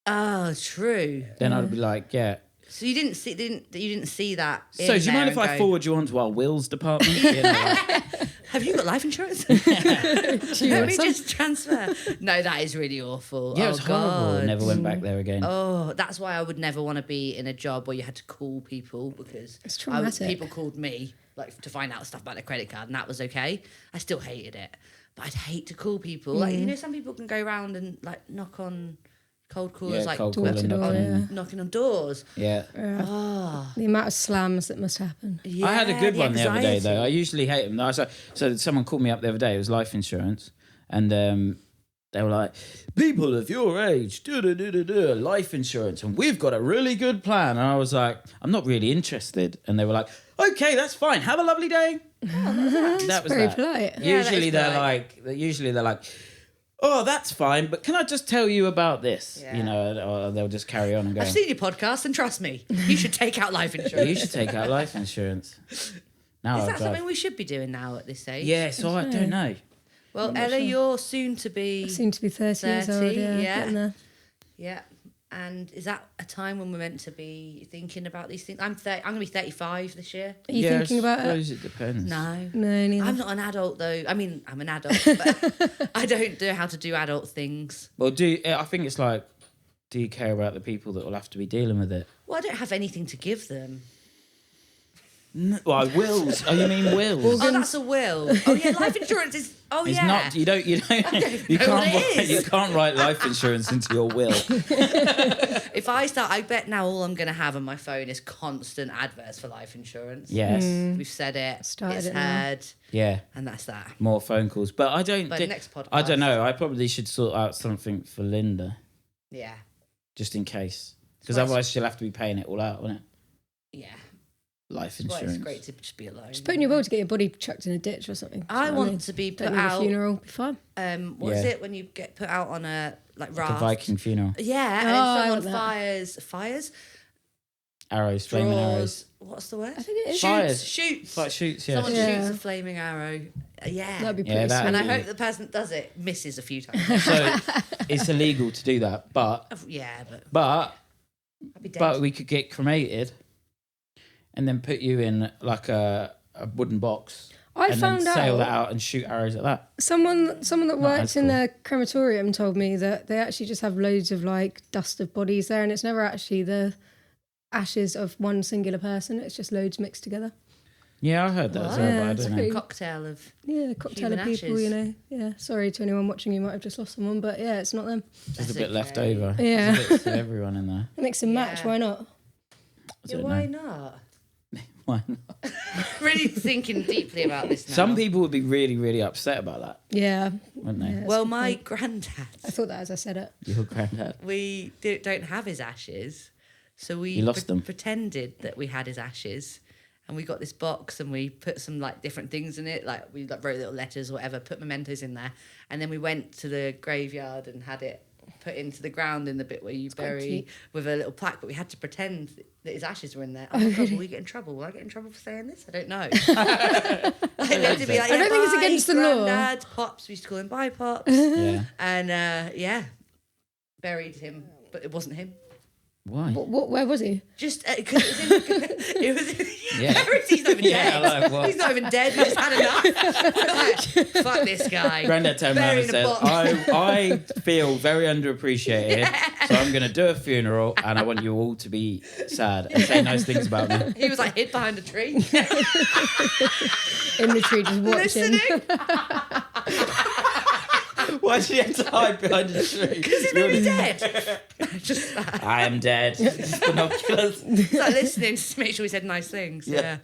Oh, true. Then I'd be like, yeah. So you didn't see that. So do you mind if I forward you on to our wills department? Have you got life insurance? Let me some? just transfer. No, that is really awful. Yeah, oh, it was horrible. God. Never went back there again. Oh, that's why I would never want to be in a job where you had to call people, because It's traumatic. people called me like to find out stuff about their credit card, and that was okay. I still hated it, but I'd hate to call people. Like, some people can go around and like knock on cold callers, Yeah, like cold door to calling, door, knocking. knocking on doors. Yeah. Oh, The amount of slams that must happen. yeah, I had a good one the other day, though. I anxiety. usually hate them. So someone called me up the other day. It was life insurance. And they were like, people of your age, life insurance. And we've got a really good plan. And I was like, I'm not really interested. And they were like, okay, that's fine. Have a lovely day. That was Very that. polite. Yeah, that Usually is they're like, oh, that's fine, but can I just tell you about this? Yeah. Or they'll just carry on and go, I've seen your podcast, and trust me, you should take out life insurance. you should take out life insurance. Now Is I've that got... something we should be doing now at this age? Yeah, so I don't know. Well, Ella, you're soon to be. Soon to be 30 years 30, old. Yeah. yeah. Getting there. Yeah. And is that a time when we're meant to be thinking about these things? I'm going to be 35 this year. Are you thinking about I it? suppose it depends. No. No, neither. I'm not an adult, though. I mean, I'm an adult, but I don't know how to do adult things. Well, I think it's like, do you care about the people that will have to be dealing with it? Well, I don't have anything to give them. Well, wills. Oh, you mean wills? Oh, that's a will. Oh, yeah, life insurance is. Oh, It's yeah. not. You don't. You know what can't. it is. You can't write life insurance into your will. If I start, I bet now all I'm going to have on my phone is constant adverts for life insurance. Yes. We've said it. Started it's it now. heard. Yeah. And that's that. More phone calls, but I don't. But next podcast. I don't know. I probably should sort out something for Linda, Yeah. just in case, because Well, it's- otherwise she'll have to be paying it all out, won't it? Yeah. Life Well, insurance. it's great to just be alone. Just put in your will to get your body chucked in a ditch or something. I Do you know what want mean? to be put Don't need a out. funeral. Be fine. What is Yeah. it when you get put out on a like Like raft? a Viking funeral. Yeah, and Oh, I then want someone fires. arrows, flaming arrows. What's the word? I think it is. Fires. Shoots. Like shoots, yeah. Someone Yeah. shoots a flaming arrow. Yeah. That'd be Yeah, pretty that- sweet. And I Yeah. hope the person that does it misses a few times. So it's illegal to do that, but Yeah, but but I'd be dead. but we could get cremated, and then put you in like a wooden box. I and found then sail out that out and shoot arrows at that. someone that works that's in cool. the crematorium told me that they actually just have loads of like dust of bodies there, and it's never actually the ashes of one singular person. It's just loads mixed together. Yeah, I heard that as well, Yeah, but I it's don't know. pretty- Cocktail of Yeah, the cocktail Human of people, ashes. you know. Yeah, sorry to anyone watching, you might have just lost someone, but yeah, it's not them. There's a That's bit left okay. over. Yeah. There's a bit for everyone in there. Mix and match, Yeah. why not? I yeah, don't why know. not? Why not? Really thinking deeply about this now. Some people would be really, really upset about that, Yeah. wouldn't they? Yeah. Well, That's a good my point. granddad, I thought that as I said it. Your granddad. we don't have his ashes, so we You lost them. pretended that we had his ashes, and we got this box and we put some like different things in it, like we like, wrote little letters or whatever, put mementos in there, and then we went to the graveyard and had it put into the ground in the bit where you quite bury cute. with a little plaque, but we had to pretend that his ashes were in there. Oh my God, will we get in trouble? Will I get in trouble for saying this? I don't know. Like, we had to be like, I don't think it's "Bye, against the law." Granddad." Pops, we used to call him bye, Pops. Yeah. And buried him, but it wasn't him. Why? Where was he? Just because it was in Yeah. he's not even Yeah, dead. like what? He's not even dead. We just had enough. Like, fuck this guy. Granddad turned around Buried and in a said, box. I feel very underappreciated, so I'm going to do a funeral and I want you all to be sad and say nice things about me. He was like hid behind a tree, In the tree just watching. listening. Why did he have to hide behind a tree? Because he's maybe dead. Just I am dead. Binoculars. He's like listening to make sure he said nice things. Yeah.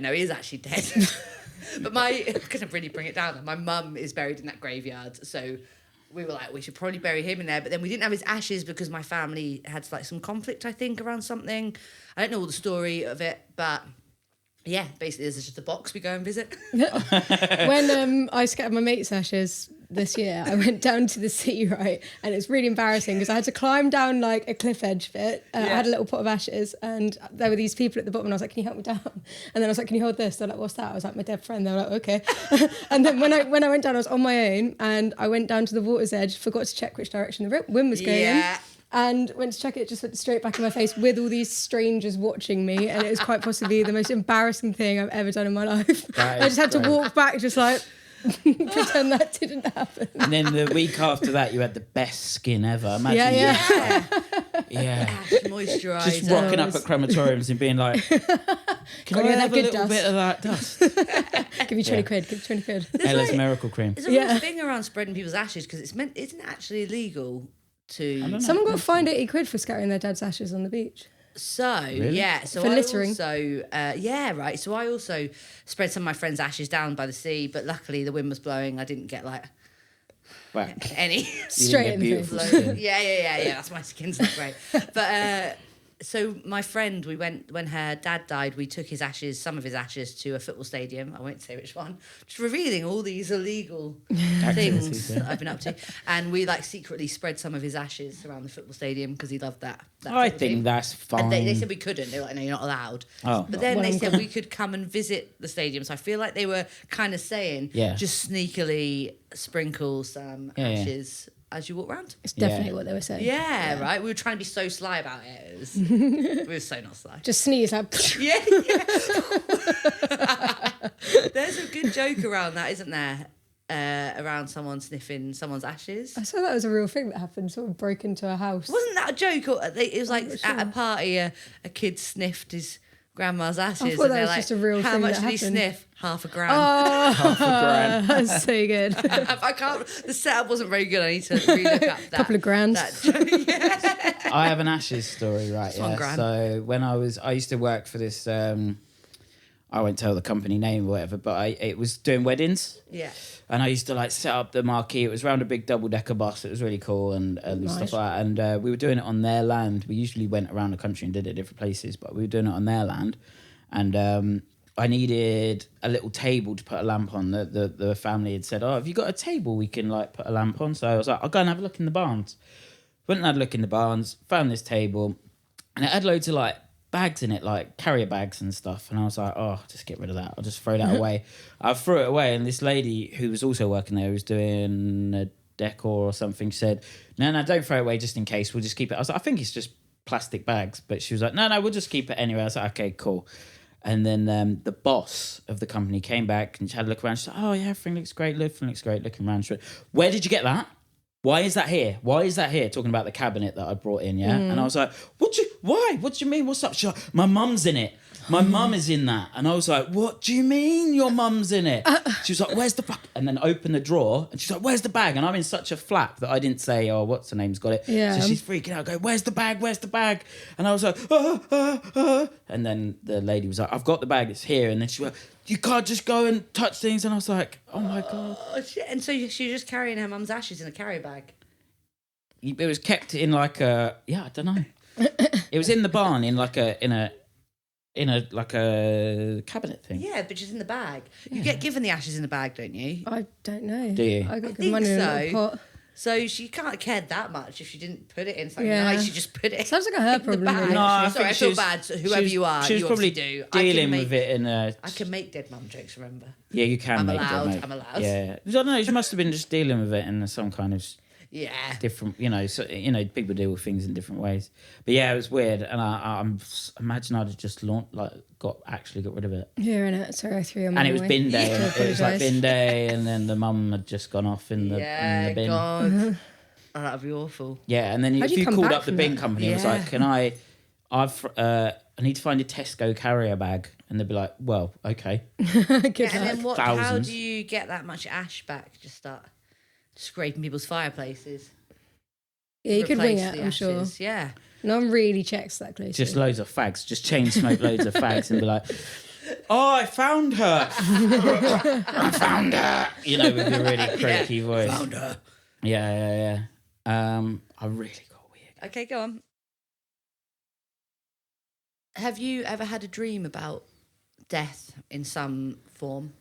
No, he is actually dead. But because I really bring it down, my mum is buried in that graveyard, so we were like, we should probably bury him in there. But then we didn't have his ashes because my family had like some conflict, I think, around something. I don't know all the story of it, but yeah, basically there's just a box we go and visit. When I scattered my mate's ashes this year, I went down to the sea, right? And it's really embarrassing because I had to climb down like a cliff edge bit. I had a little pot of ashes and there were these people at the bottom and I was like, can you help me down? And then I was like, can you hold this? They're like, what's that? I was like, my dead friend. They were like, okay. And then when I went down, I was on my own and I went down to the water's edge, forgot to check which direction the wind was going in. And went to check it, just went straight back in my face with all these strangers watching me. And it was quite possibly the most embarrassing thing I've ever done in my life. That I is just had to great. walk back just like, pretend that didn't happen. And then the week after that, you had the best skin ever. Imagine Yeah. Yeah. Moisturiser. Just rocking up at crematoriums and being like, can Got I any of have that a good little dust? bit of that dust? Give you 20 quid, give you 20 quid. Ella's Miracle Cream. There's a real thing around spreading people's ashes because isn't it actually illegal to? don't know. Someone got fined 80 quid for scattering their dad's ashes on the beach. So yeah, so For I littering. also right. So I also spread some of my friends' ashes down by the sea, but luckily the wind was blowing. I didn't get like Wow. any. Straight in the face. beautiful skin. Yeah. That's my skin's not great, but. So my friend, we went when her dad died. We took some of his ashes, to a football stadium. I won't say which one. Just revealing all these illegal things that I've been up to, and we like secretly spread some of his ashes around the football stadium because he loved that. I football think team. that's fine. And they said we couldn't. They were like, no, you're not allowed. Oh. But then Well, they I'm said glad. we could come and visit the stadium. So I feel like they were kind of saying, Yeah. just sneakily sprinkle some Yeah, yeah. ashes as you walk around. It's definitely Yeah. what they were saying. Yeah, right. We were trying to be so sly about it. It was, we were so not sly. Just sneeze like, Yeah. There's a good joke around that, isn't there? Around someone sniffing someone's ashes. I saw that was a real thing that happened. Someone broke into a house. Wasn't that a joke? Or it was like not at a sure. party, a kid sniffed his grandma's ashes. thought and that they're was like, just a real how thing much that did he happened." sniff? $1 a grand. Oh, Half a grand. that's so good. I can't. The setup wasn't very good. I need to relook up that. Couple of grand. That joke. Yeah. I have an ashes story, right? It's 1 Yeah. grand. So when I used to work for this. I won't tell the company name or whatever, but it was doing weddings. Yeah. And I used to like set up the marquee. It was around a big double-decker bus. It was really cool and stuff like that. And we were doing it on their land. We usually went around the country and did it at different places, but we were doing it on their land. And I needed a little table to put a lamp on. The family had said, "Oh, have you got a table we can like put a lamp on?" So I was like, "I'll go and have a look in the barns." Went and had a look in the barns, found this table, and it had loads of like bags in it, like carrier bags and stuff. And I was like, oh, just get rid of that. I'll just throw that away. I threw it away. And this lady who was also working there, who was doing a decor or something, said, no, don't throw it away just in case. We'll just keep it. I was like, I think it's just plastic bags. But she was like, no, we'll just keep it anyway. I was like, okay, cool. And then the boss of the company came back and she had a look around. She's like, oh, yeah, everything looks great. Looking around. She went, where did you get that? Why is that here? Talking about the cabinet that I brought in, yeah? And I was like, why? What do you mean? What's up? She's like, my mum's in it. My mum is in that. And I was like, what do you mean your mum's in it? She was like, where's the bag? And then opened the drawer and she's like, where's the bag? And I'm in such a flap that I didn't say, oh, what's her name's got it? Yeah. So she's freaking out, going, where's the bag? And I was like, And then the lady was like, I've got the bag, it's here. And then she went, you can't just go and touch things. And I was like, oh my God. Oh, shit. And so she was just carrying her mum's ashes in a carrier bag. It was kept in like I don't know. It was in the barn in like a cabinet thing. Yeah, but just in the bag. You get given the ashes in the bag, don't you? I don't know. Do you? I got good think money in a so. little pot. So she can't have cared that much if she didn't put it in something Yeah. nice. She just put it Sounds like a her in the problem, bag. really. No, I Sorry, I think feel she bad. was- Whoever she you are, was you probably obviously do. dealing with it in a. I can make dead mum jokes, remember? Yeah, you can. I'm make allowed, them, mate. I'm allowed. Yeah, I don't know. She must have been just dealing with it in some kind of Yeah. different. People deal with things in different ways. But yeah, it was weird, and I imagine I'd have just got rid of it. Here in it. Sorry, I threw your mum And it was away. bin day. I It was like apologise. bin day, and then the mum had just gone off in the bin. God. Oh, that'd be awful. Yeah, and then How'd if you you come called back up the from bin that? company, it was Yeah. like, can I need to find a Tesco carrier bag, and they'd be like, well, okay. Good Yeah, and luck. then how Thousands. do you get that much ash back? Just start scraping people's fireplaces. Yeah, you could wing Replace it, the I'm sure. ashes. Yeah. No one really checks that closely. Just loads of fags, just chain smoke loads of fags, and be like, oh, I found her. I found her. With a really croaky voice. Found her. Yeah. I really got weird. Okay, go on. Have you ever had a dream about death in some form?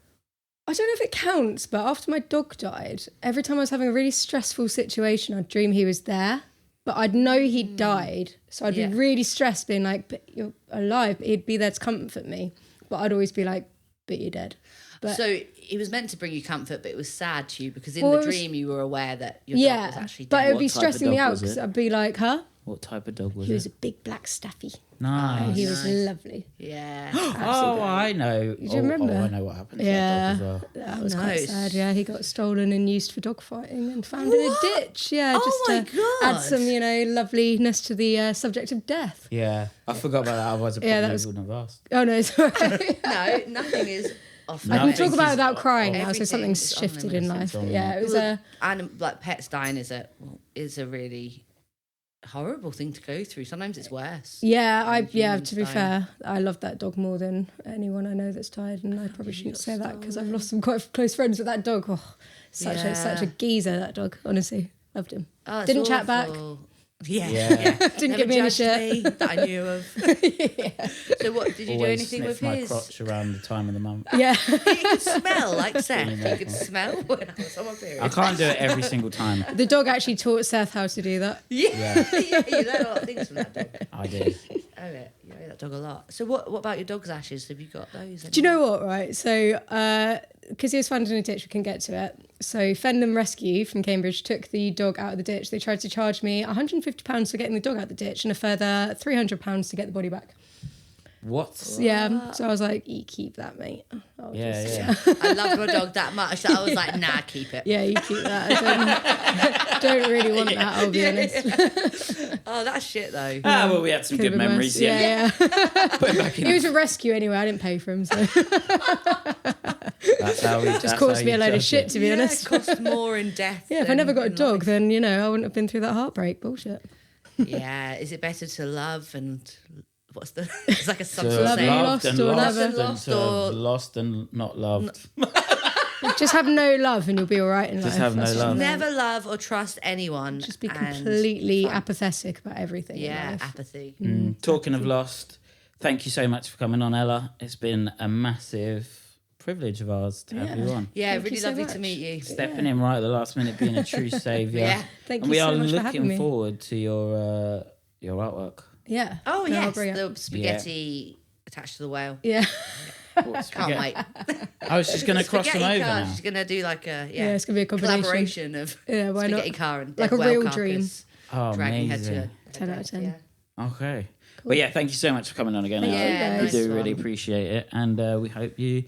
I don't know if it counts, but after my dog died, every time I was having a really stressful situation, I'd dream he was there, but I'd know he'd died. So I'd Yeah. be really stressed being like, but you're alive. But he'd be there to comfort me. But I'd always be like, but you're dead. But So it was meant to bring you comfort, but it was sad to you because in Well, the it was- dream you were aware that your dog yeah, was actually but dead. it would be What type of stressing me dog out was because it? I'd be like, huh? What type of dog was He was it? a big black staffy. Nice. He was Nice. lovely. Yeah. Oh, I know. Do you remember? Oh, I know what happened to Yeah. that dog as well. That was quite Nice. sad. Yeah, he got stolen and used for dog fighting and found in a ditch. Yeah, Oh just my to add God. some, loveliness to the subject of death. Yeah, I forgot about that. Otherwise, I probably Yeah, that was- wouldn't have asked. Oh no, it's all right. No, nothing is off. I can Nothing talk about it is- without crying now, so Everything something's is shifted on in limits. life. on Yeah, it was Like pets dying is a really horrible thing to go through. Sometimes it's worse. to be dying. fair, I love that dog more than anyone I know that's died, and I probably shouldn't say that because I've lost some quite close friends with that dog. Oh, such Yeah. a geezer, that dog. Honestly, loved him. Oh, it's Didn't chat back. awful. Yeah. Yeah. Didn't Never give me any judged shit. me that I knew of. So what, did you do Always anything sniff with my his? crotch around the time of the month. Yeah, You could smell like Seth. You could smell when I was on my period. I can't do it every single time. the dog actually taught Seth how to do that. Yeah. You learn a lot of things from that dog. I did. Oh, yeah. You owe that dog a lot. So what about your dog's ashes? Have you got those? Do you know what, right? So, because he was found in a ditch, we can get to it. So, Fendham Rescue from Cambridge took the dog out of the ditch. They tried to charge me £150 for getting the dog out of the ditch and a further £300 to get the body back. What? Yeah, so I was like, you keep that, mate. I'll Yeah, just- yeah. I love my dog that much that I was like, nah, keep it. Yeah, you keep that. I don't really want that, I'll be honest. Oh, that's shit though. Well, we had some Could've good been memories. worse. Yeah. Put it back He in. was a rescue anyway. I didn't pay for him, so That's how we just caused me a load of shit, to be Yeah, honest. it costs more in death. Yeah, if I than never got a in dog, life. then, I wouldn't have been through that heartbreak. Bullshit. Yeah, is it better to love and what's the? It's like a To subtle have Love and saying. lost loved and or lost never. and Lost to have or- lost and not loved. Just have no love and you'll be all right in life. Just have no That's just love. Never love or trust anyone. Just be and completely fun. apathetic about everything. in Yeah, life. apathy. Talking of lost, thank you so much for coming on, Ella. It's been a massive privilege of ours to have you on. Yeah, Thank really you so lovely to much. meet you. Stepping in right at the last minute, being a true saviour. Yeah. Thank And you we so are much for having looking me. forward to your artwork. Yeah. Oh, No, I'll yes, bring it. the spaghetti attached to the whale. Yeah. Can't wait. I was just going to cross them Spaghetti over car, now. she's going to do like a, Yeah, it's gonna be a combination. collaboration of Yeah, why spaghetti not? car and Like dead a whale real carcass, dream. Oh, dragging her to amazing. 10 out of 10. Yeah. Okay. Well, yeah, thank you so much for coming on again. Thank you, Yeah, we guys. do nice really one. appreciate it. And we hope you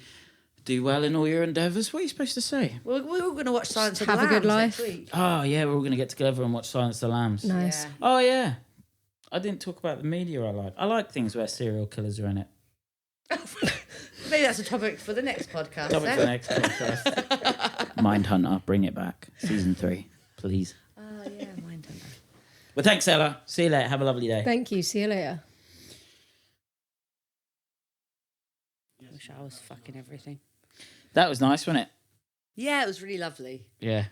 do well in all your endeavours. What are you supposed to say? We're all going to watch Silence of the have a Lambs good life. next week. Oh, yeah, we're all going to get together and watch Silence of the Lambs. Nice. Yeah. Oh, yeah. I didn't talk about the media I like. I like things where serial killers are in it. Maybe that's a topic for the next podcast. Topic for the next podcast. Mindhunter, bring it back. Season 3, please. Oh, yeah, Mindhunter. Well, thanks, Ella. See you later. Have a lovely day. Thank you. See you later. Wish I was fucking everything. That was nice, wasn't it? Yeah, it was really lovely. Yeah.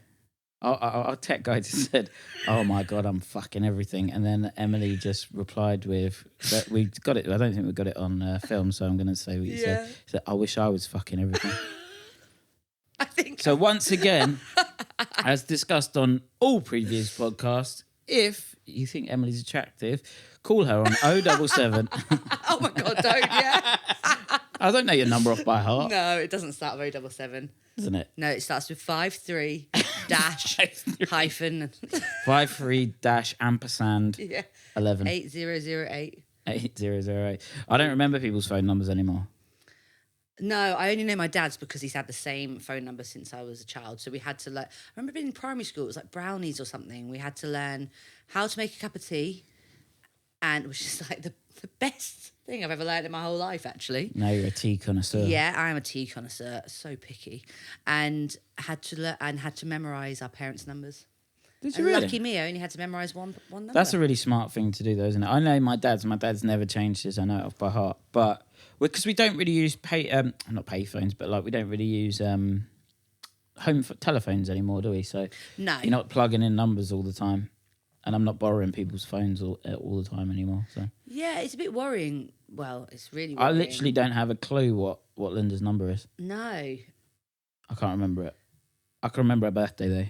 Our tech guy just said, "Oh my god, I'm fucking everything," and then Emily just replied with, that "We got it. I don't think we got it on film, so I'm going to say what you said." She said, "I wish I was fucking everything." I think So once again, as discussed on all previous podcasts, if you think Emily's attractive, call her on 077. Oh my god, don't, yeah. I don't know your number off by heart, No, it doesn't start with 077. doesn't it? No, it starts with 53 dash hyphen 53-ampersand yeah 11 8008. 8008. I don't remember people's phone numbers anymore. No, I only know my dad's because he's had the same phone number since I was a child. So we had to learn. I remember being in primary school, it was like brownies or something. We had to learn how to make a cup of tea, and it was just like the best thing I've ever learned in my whole life, actually. Now you're a tea connoisseur. Yeah, I am a tea connoisseur, so picky, and had to memorize our parents' numbers. Did you And really? lucky me, I only had to memorize one number. That's a really smart thing to do, though, isn't it? I know my dad's never changed his. I know it off by heart, but because we don't really use not pay phones, but like we don't really use telephones anymore, do we? So No. you're not plugging in numbers all the time, and I'm not borrowing people's phones all the time anymore. So Yeah, it's a bit worrying. Well, it's really I worrying. literally don't have a clue what Linda's number is. No. I can't remember it. I can remember her birthday though.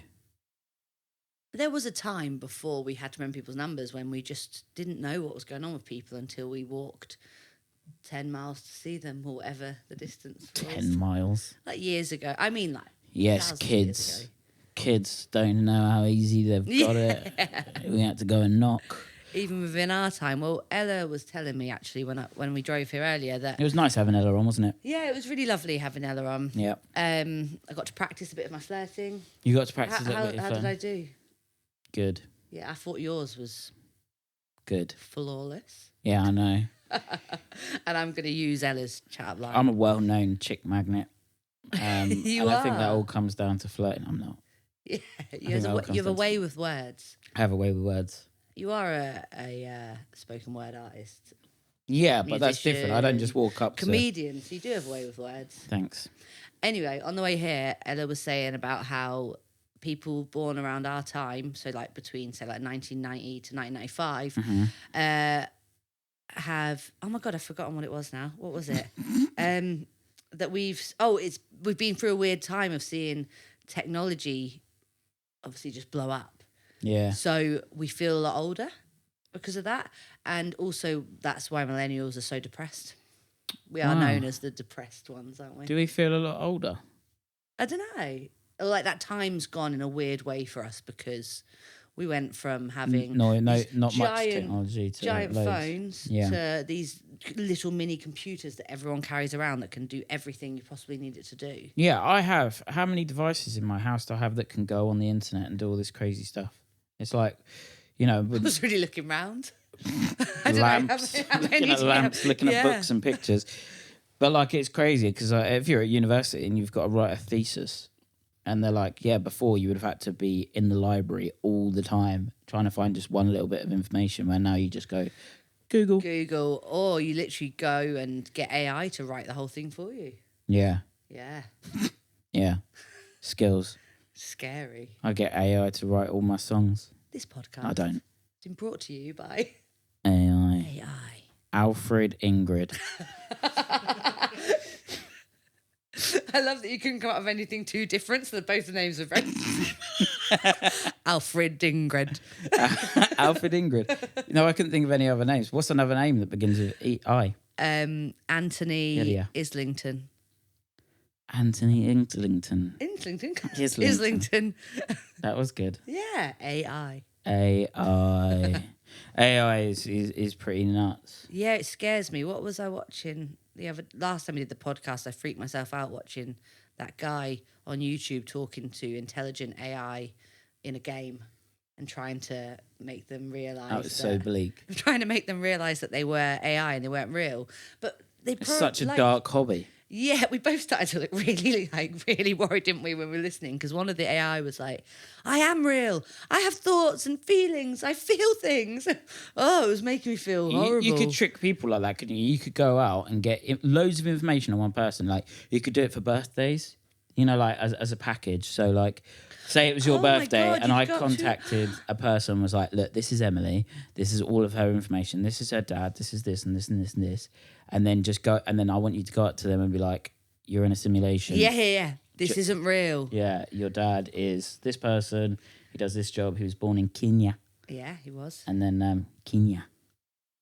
There was a time before we had to remember people's numbers when we just didn't know what was going on with people until we walked 10 miles to see them or whatever the distance was. 10 miles. Like years ago. I mean, like. Yes, thousands of years kids. ago. Kids don't know how easy they've got it. We had to go and knock. Even within our time. Well, Ella was telling me actually when we drove here earlier that. It was nice having Ella on, wasn't it? Yeah, it was really lovely having Ella on. Yeah. I got to practice a bit of my flirting. You got to practice a How little bit. did I do? Good. Yeah, I thought yours was Good. flawless. Yeah, I know. And I'm going to use Ella's chat line. I'm a well-known chick magnet. You and I think that are. all comes down to flirting. I'm not. Yeah, think you have that all comes a down to- way with words. I have a way with words. You are a spoken word artist. Yeah, but that's different. I don't just walk up to... Comedian, so you do have a way with words. Thanks. Anyway, on the way here, Ella was saying about how people born around our time, so like between, say, like 1990 to 1995, Mm-hmm. have... Oh, my God, I've forgotten what it was now. What was it? That we've been through a weird time of seeing technology obviously just blow up. Yeah. So we feel a lot older because of that. And also that's why millennials are so depressed. We are Wow. known as the depressed ones, aren't we? Do we feel a lot older? I don't know. Like that time's gone in a weird way for us because we went from having No, these not much giant- technology to giant loads. phones Yeah. to these little mini computers that everyone carries around that can do everything you possibly need it to do. Yeah, I have. How many devices in my house do I have that can go on the internet and do all this crazy stuff? It's like, I with was really looking round. I don't lamps, know how looking many at do you have? lamps, looking at Yeah. books and pictures. But like, it's crazy because if you're at university and you've got to write a thesis, and they're like, yeah, before you would have had to be in the library all the time trying to find just one little bit of information, where now you just go Google. Google, or you literally go and get AI to write the whole thing for you. Yeah, Yeah, yeah. Skills. scary. I get AI to write all my songs. This podcast I don't. has been brought to you by AI. AI. Alfred Ingrid. I love that you couldn't come up with anything too different, so that both the names are very Alfred Ingrid. Alfred Ingrid. No, I couldn't think of any other names. What's another name that begins with I? Anthony Yeah. Islington. Anthony Islington. Islington. That was good. Yeah, AI. AI. AI is pretty nuts. Yeah, it scares me. What was I watching last time we did the podcast? I freaked myself out watching that guy on YouTube talking to intelligent AI in a game and trying to make them realise That was so bleak. trying to make them realise that they were AI and they weren't real. But It's such a dark hobby. Yeah, we both started to look really worried, didn't we, when we were listening? Because one of the AI was like, I am real. I have thoughts and feelings. I feel things. Oh, it was making me feel horrible. You could trick people like that, couldn't you? You could go out and get loads of information on one person. Like, you could do it for birthdays, like as a package. So, like, say it was your birthday and I contacted a person, was like, look, this is Emily. This is all of her information. This is her dad. This is this and this and this and this. And then just go, and then I want you to go up to them and be like, you're in a simulation. Yeah. This isn't real. Yeah, your dad is this person. He does this job. He was born in Kenya. Yeah, he was. And then Kenya.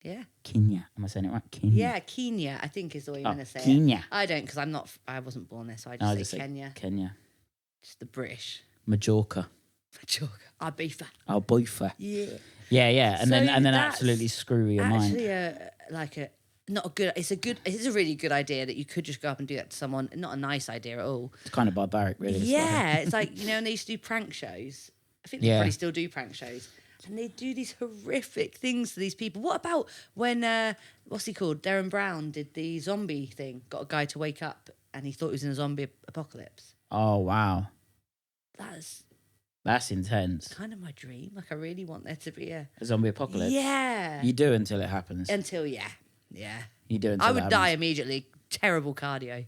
Yeah. Kenya. Am I saying it right? Kenya. Yeah, Kenya, I think is the way you're going to say Kenya. it. I don't, because I wasn't born there, so I just say Kenya. Kenya. Just the British. Majorca. Ibiza. Ibiza. Yeah. Yeah. And So then that's absolutely screw your mind. Actually, it's a really good idea that you could just go up and do that to someone. Not a nice idea at all. It's kind of barbaric, really. Yeah, it's like, when they used to do prank shows. I think they probably still do prank shows. And they do these horrific things to these people. What about when, what's he called? Darren Brown did the zombie thing. Got a guy to wake up and he thought he was in a zombie apocalypse. Oh, wow. That's intense. kind of my dream. Like, I really want there to be a zombie apocalypse. Yeah. You do until it happens. Yeah. You do until I it would happens. die immediately. Terrible cardio.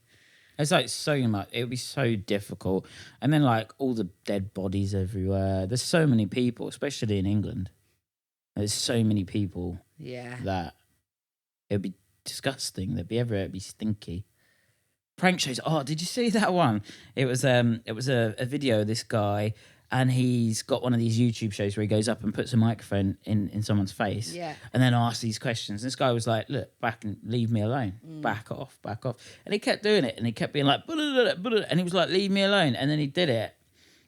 It's like so much. It would be so difficult. And then like all the dead bodies everywhere. There's so many people, especially in England. There's so many people Yeah. that it would be disgusting. They'd be everywhere. It'd be stinky. Prank shows. Oh, did you see that one? It was a video of this guy, and he's got one of these YouTube shows where he goes up and puts a microphone in someone's face, Yeah. and then asks these questions. This guy was like, "Look, back and leave me alone. Back off." And he kept doing it, and he kept being like, and he was like, "Leave me alone." And then he did it,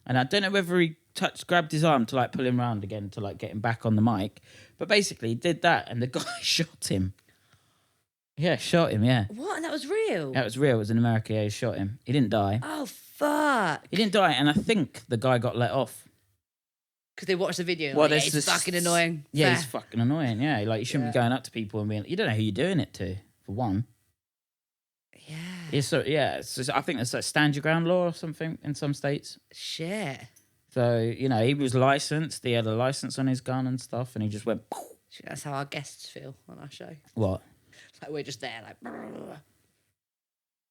and I don't know whether he grabbed his arm to like pull him round again to like get him back on the mic, but basically he did that, and the guy shot him. Yeah, shot him. Yeah. What? And that was real? That was real. It was in America. Yeah, he shot him. He didn't die. Oh, fuck. He didn't die, and I think the guy got let off. Because they watched the video. Well, Like, there's it's this- fucking annoying. Yeah, Fair. he's fucking annoying. Yeah, like you shouldn't be going up to people and being. You don't know who you're doing it to. For one, Yeah. I think there's like stand your ground law or something in some states. Shit. So he was licensed. He had a license on his gun and stuff, and he just went. That's how our guests feel on our show. What? Like, we're just there, like.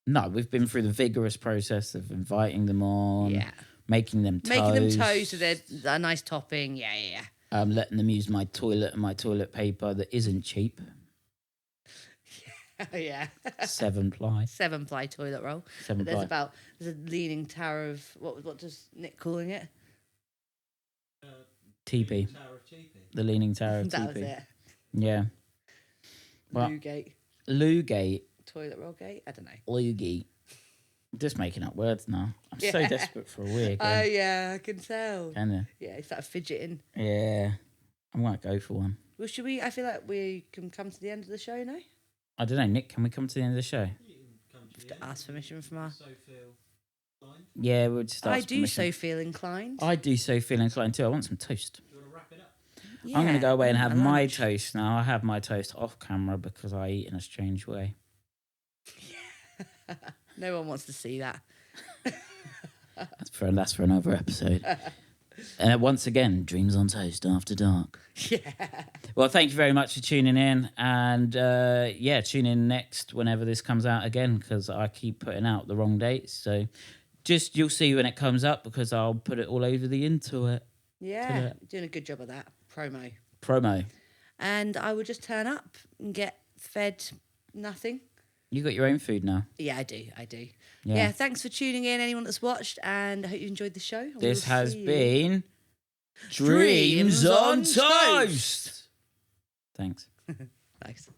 No, we've been through the vigorous process of inviting them on. Yeah. Making them toast. Making them toast with a nice topping. Yeah. Letting them use my toilet and my toilet paper that isn't cheap. Yeah. 7-ply. 7-ply toilet roll. 7-ply. There's a leaning tower of, what does Nick calling it? Teepee. Tower of Teepee. The Leaning Tower of That was Teepee. it. Yeah. Well, Lugate. Lugate. Toilet roll gate? I don't know. Lugate. Just making up words now. I'm so Yeah. desperate for a wee Oh, again. yeah, I can tell. Kinda. Yeah, he started fidgeting. Yeah. I might go for one. Well, I feel like we can come to the end of the show now. I don't know, Nick, can we come to the end of the show? You can come to To the end. ask permission from our... So feel fine. Yeah, we'll just I ask do permission. so feel inclined. I do so feel inclined too. I want some toast. Do you want to wrap it up? I'm going to go away and have my lunch. toast now. I have my toast off camera because I eat in a strange way. No one wants to see that. That's for another episode. And once again, Dreams on Toast After Dark. Yeah. Well, thank you very much for tuning in. And tune in next whenever this comes out again because I keep putting out the wrong dates. So you'll see when it comes up because I'll put it all over the internet. Yeah, doing a good job of that. Promo. And I would just turn up and get fed nothing. You got your own food now. Yeah, I do. Yeah. Yeah, thanks for tuning in, anyone that's watched, and I hope you enjoyed the show. This We'll has see you. been Dreams on Toast. Thanks. Thanks.